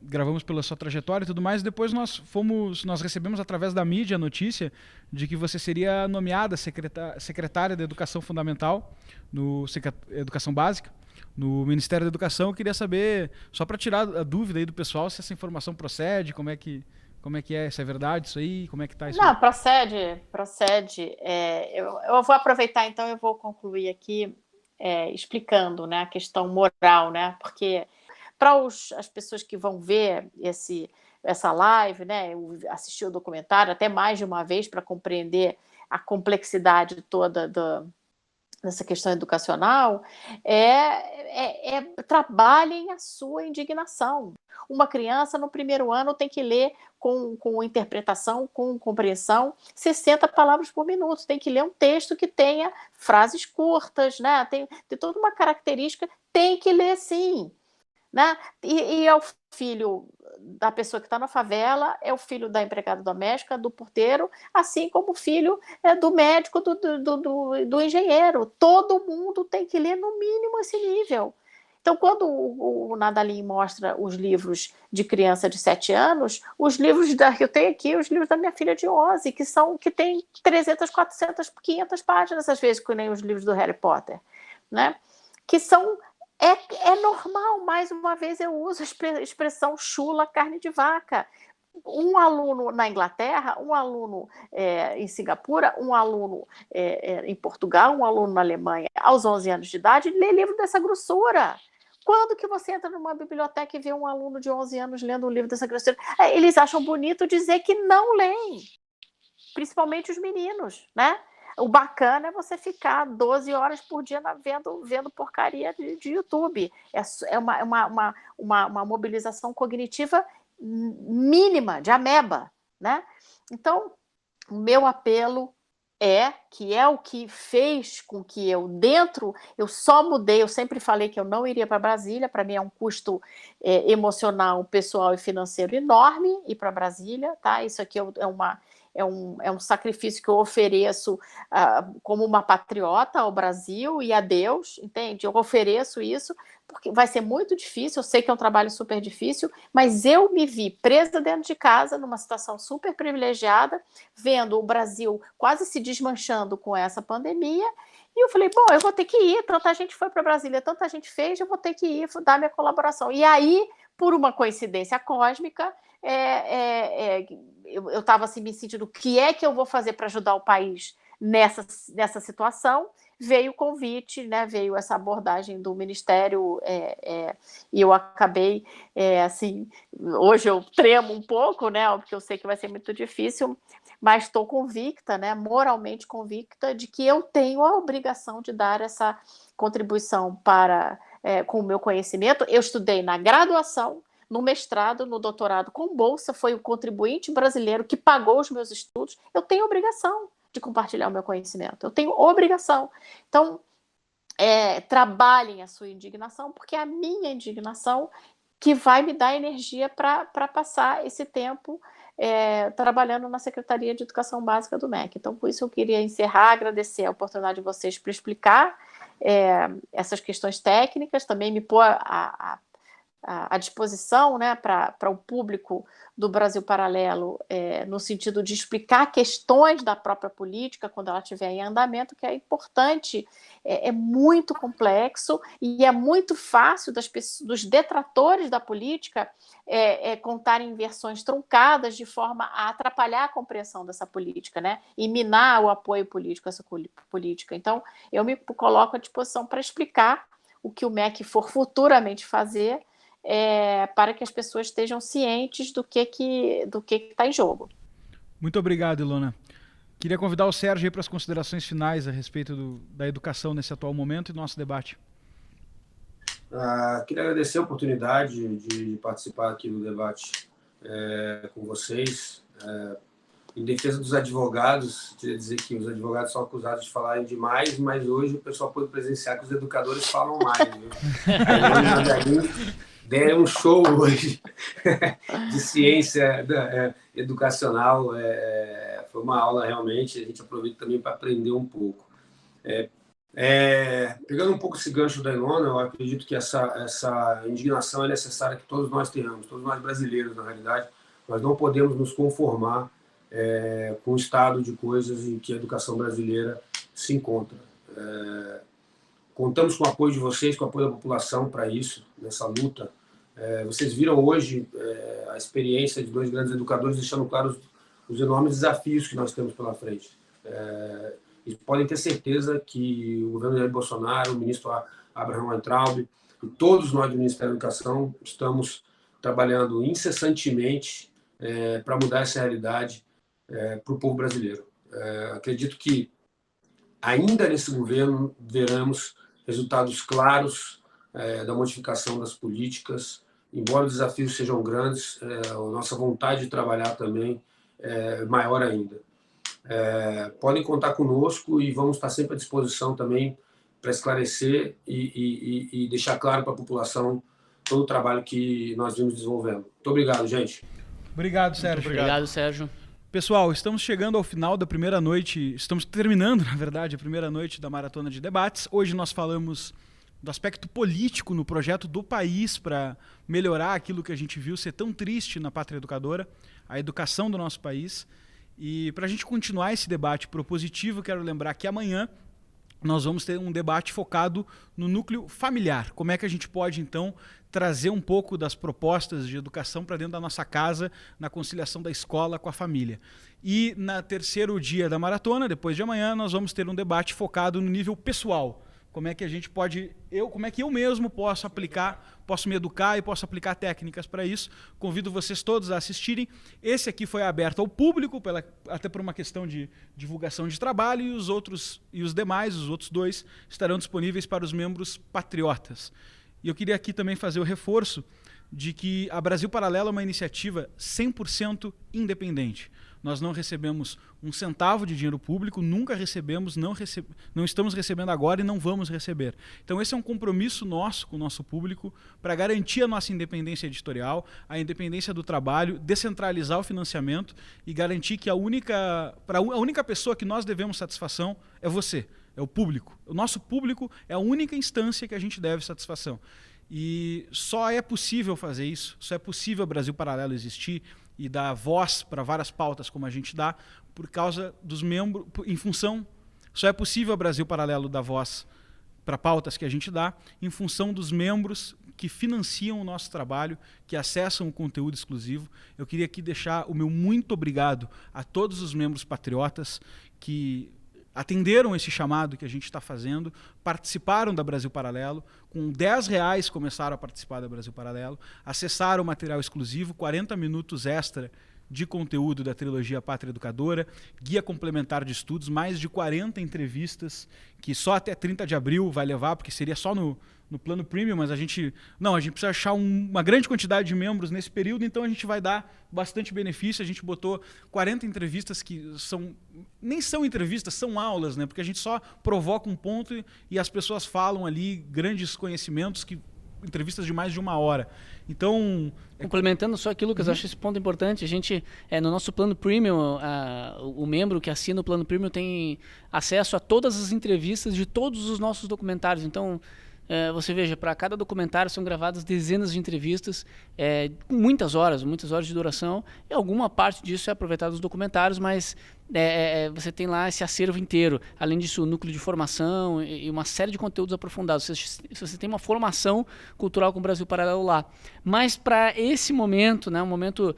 gravamos pela sua trajetória e tudo mais, depois nós recebemos através da mídia a notícia de que você seria nomeada secretária da Educação Fundamental, Educação Básica, no Ministério da Educação. Eu queria saber, só para tirar a dúvida aí do pessoal, se essa informação procede, como é que é, se é verdade isso aí, como é que tá isso? Não, procede. Eu vou aproveitar, então, eu vou concluir aqui explicando, né, a questão moral, né, porque para as pessoas que vão ver essa live, né, assistir o documentário até mais de uma vez para compreender a complexidade toda dessa questão educacional, trabalhem a sua indignação. Uma criança no primeiro ano tem que ler com interpretação, com compreensão, 60 palavras por minuto. Tem que ler um texto que tenha frases curtas, né? Tem toda uma característica, tem que ler sim. né? E é o filho da pessoa que está na favela, é o filho da empregada doméstica, do porteiro, assim como o filho do médico, do engenheiro. Todo mundo tem que ler no mínimo esse nível. Então, quando o Nadalim mostra os livros de criança de 7 anos, os livros que eu tenho aqui, os livros da minha filha de 11, que tem 300, 400, 500 páginas, às vezes, que nem os livros do Harry Potter, né? Que são... É normal, mais uma vez eu uso a expressão chula carne de vaca. Um aluno na Inglaterra, um aluno em Singapura, um aluno em Portugal, um aluno na Alemanha, aos 11 anos de idade, lê livro dessa grossura. Quando que você entra numa biblioteca e vê um aluno de 11 anos lendo um livro dessa grossura? Eles acham bonito dizer que não leem, principalmente os meninos, né? O bacana é você ficar 12 horas por dia vendo porcaria de YouTube. É uma mobilização cognitiva mínima, de ameba, né? Então, o meu apelo que é o que fez com que eu só mudei, eu sempre falei que eu não iria para Brasília, para mim é um custo emocional, pessoal e financeiro enorme ir para Brasília, tá? Isso aqui é um sacrifício que eu ofereço como uma patriota ao Brasil e a Deus, entende? Eu ofereço isso, porque vai ser muito difícil, eu sei que é um trabalho super difícil, mas eu me vi presa dentro de casa, numa situação super privilegiada, vendo o Brasil quase se desmanchando com essa pandemia, e eu falei, bom, eu vou ter que ir, tanta gente foi para Brasília, tanta gente fez, eu vou ter que ir, dar minha colaboração. E aí, por uma coincidência cósmica, eu estava assim, me sentindo, o que é que eu vou fazer para ajudar o país nessa situação? Veio o convite, né? Veio essa abordagem do Ministério e eu acabei, assim, hoje eu tremo um pouco, né? Porque eu sei que vai ser muito difícil, mas estou convicta, né? Moralmente convicta de que eu tenho a obrigação de dar essa contribuição com o meu conhecimento. Eu estudei na graduação, no mestrado, no doutorado com bolsa, foi o contribuinte brasileiro que pagou os meus estudos. Eu tenho obrigação de compartilhar o meu conhecimento, eu tenho obrigação. Então, trabalhem a sua indignação, porque é a minha indignação que vai me dar energia para passar esse tempo trabalhando na Secretaria de Educação Básica do MEC. Então, por isso eu queria encerrar, agradecer a oportunidade de vocês para explicar essas questões técnicas, também me pôr à disposição, né, para o público do Brasil Paralelo, no sentido de explicar questões da própria política quando ela estiver em andamento, que é importante, é muito complexo e é muito fácil dos detratores da política contarem versões truncadas de forma a atrapalhar a compreensão dessa política, né, e minar o apoio político a essa política. Então, eu me coloco à disposição para explicar o que o MEC for futuramente fazer, para que as pessoas estejam cientes do que está em jogo. Muito obrigado, Ilona. Queria convidar o Sérgio aí para as considerações finais a respeito da educação nesse atual momento e do nosso debate. Queria agradecer a oportunidade de participar aqui do debate com vocês. Em defesa dos advogados, queria dizer que os advogados são acusados de falarem demais, mas hoje o pessoal pôde presenciar que os educadores falam mais. Deram um show hoje de ciência educacional. Foi uma aula realmente, a gente aproveita também para aprender um pouco. Pegando um pouco esse gancho da Ilona, eu acredito que essa indignação é necessária que todos nós tenhamos, todos nós brasileiros, na realidade. Nós não podemos nos conformar com o estado de coisas em que a educação brasileira se encontra. Contamos com o apoio de vocês, com o apoio da população para isso, nessa luta. Vocês viram hoje a experiência de dois grandes educadores deixando claro os enormes desafios que nós temos pela frente. E podem ter certeza que o governo Jair Bolsonaro, o ministro Abraham Weintraub e todos nós do Ministério da Educação estamos trabalhando incessantemente para mudar essa realidade para o povo brasileiro. Acredito que ainda nesse governo veremos resultados claros da modificação das políticas, embora os desafios sejam grandes, a nossa vontade de trabalhar também é maior ainda. Podem contar conosco e vamos estar sempre à disposição também para esclarecer e deixar claro para a população todo o trabalho que nós vimos desenvolvendo. Muito obrigado, gente. Obrigado, Sérgio. Obrigado, Sérgio. Pessoal, estamos chegando ao final da primeira noite, estamos terminando, na verdade, a primeira noite da Maratona de Debates. Hoje nós falamos do aspecto político no projeto do país para melhorar aquilo que a gente viu ser tão triste na Pátria Educadora, a educação do nosso país. E para a gente continuar esse debate propositivo, quero lembrar que amanhã nós vamos ter um debate focado no núcleo familiar. Como é que a gente pode, então, trazer um pouco das propostas de educação para dentro da nossa casa, na conciliação da escola com a família. E no terceiro dia da maratona, depois de amanhã, nós vamos ter um debate focado no nível pessoal. Como é que a gente pode, como é que eu mesmo posso aplicar, posso me educar e posso aplicar técnicas para isso. Convido vocês todos a assistirem. Esse aqui foi aberto ao público, até por uma questão de divulgação de trabalho, e os outros os outros dois, estarão disponíveis para os membros patriotas. E eu queria aqui também fazer o reforço de que a Brasil Paralelo é uma iniciativa 100% independente. Nós não recebemos um centavo de dinheiro público, nunca recebemos, não estamos recebendo agora e não vamos receber. Então esse é um compromisso nosso com o nosso público para garantir a nossa independência editorial, a independência do trabalho, descentralizar o financiamento e garantir que a única pessoa que nós devemos satisfação é você, é o público. O nosso público é a única instância que a gente deve satisfação. E só é possível fazer isso, só é possível o Brasil Paralelo existir e dar voz para várias pautas como a gente dá, por causa dos membros, em função, só é possível o Brasil Paralelo dar voz para pautas que a gente dá, em função dos membros que financiam o nosso trabalho, que acessam o conteúdo exclusivo. Eu queria aqui deixar o meu muito obrigado a todos os membros patriotas que atenderam esse chamado que a gente está fazendo, participaram da Brasil Paralelo, com R$10 começaram a participar da Brasil Paralelo, acessaram o material exclusivo, 40 minutos extra de conteúdo da trilogia Pátria Educadora, guia complementar de estudos, mais de 40 entrevistas, que só até 30 de abril vai levar, porque seria só no plano premium, mas a gente precisa achar uma grande quantidade de membros nesse período, então a gente vai dar bastante benefício. A gente botou 40 entrevistas que nem são entrevistas, são aulas, né? Porque a gente só provoca um ponto e as pessoas falam ali grandes conhecimentos, entrevistas de mais de 1 hora. Então, complementando só aqui, Lucas, eu acho esse ponto importante. A gente, no nosso plano premium, o membro que assina o plano premium tem acesso a todas as entrevistas de todos os nossos documentários. Então, você veja, para cada documentário são gravadas dezenas de entrevistas, muitas horas de duração, e alguma parte disso é aproveitada dos documentários, mas você tem lá esse acervo inteiro. Além disso, o núcleo de formação e uma série de conteúdos aprofundados. Se você tem uma formação cultural com o Brasil Paralelo lá. Mas para esse momento, né, um momento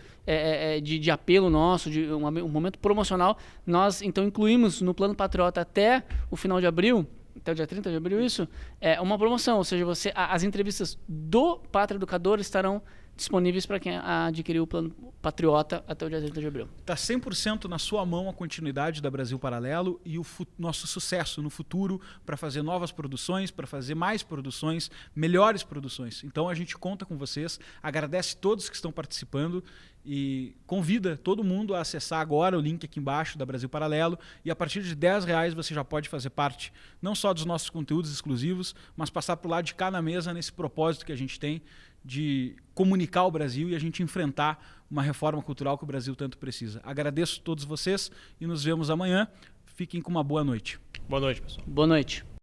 de apelo nosso, um momento promocional, nós então incluímos no Plano Patriota até o final de abril, até o dia 30 de abril, isso, uma promoção, ou seja, as entrevistas do Pátria Educadora estarão disponíveis para quem adquiriu o Plano Patriota até o dia 30 de abril. Está 100% na sua mão a continuidade da Brasil Paralelo e o nosso sucesso no futuro para fazer novas produções, para fazer mais produções, melhores produções. Então a gente conta com vocês, agradece todos que estão participando e convida todo mundo a acessar agora o link aqui embaixo da Brasil Paralelo, e a partir de R$10 você já pode fazer parte não só dos nossos conteúdos exclusivos, mas passar por lado de cá na mesa nesse propósito que a gente tem de comunicar o Brasil e a gente enfrentar uma reforma cultural que o Brasil tanto precisa. Agradeço a todos vocês e nos vemos amanhã. Fiquem com uma boa noite. Boa noite, pessoal. Boa noite.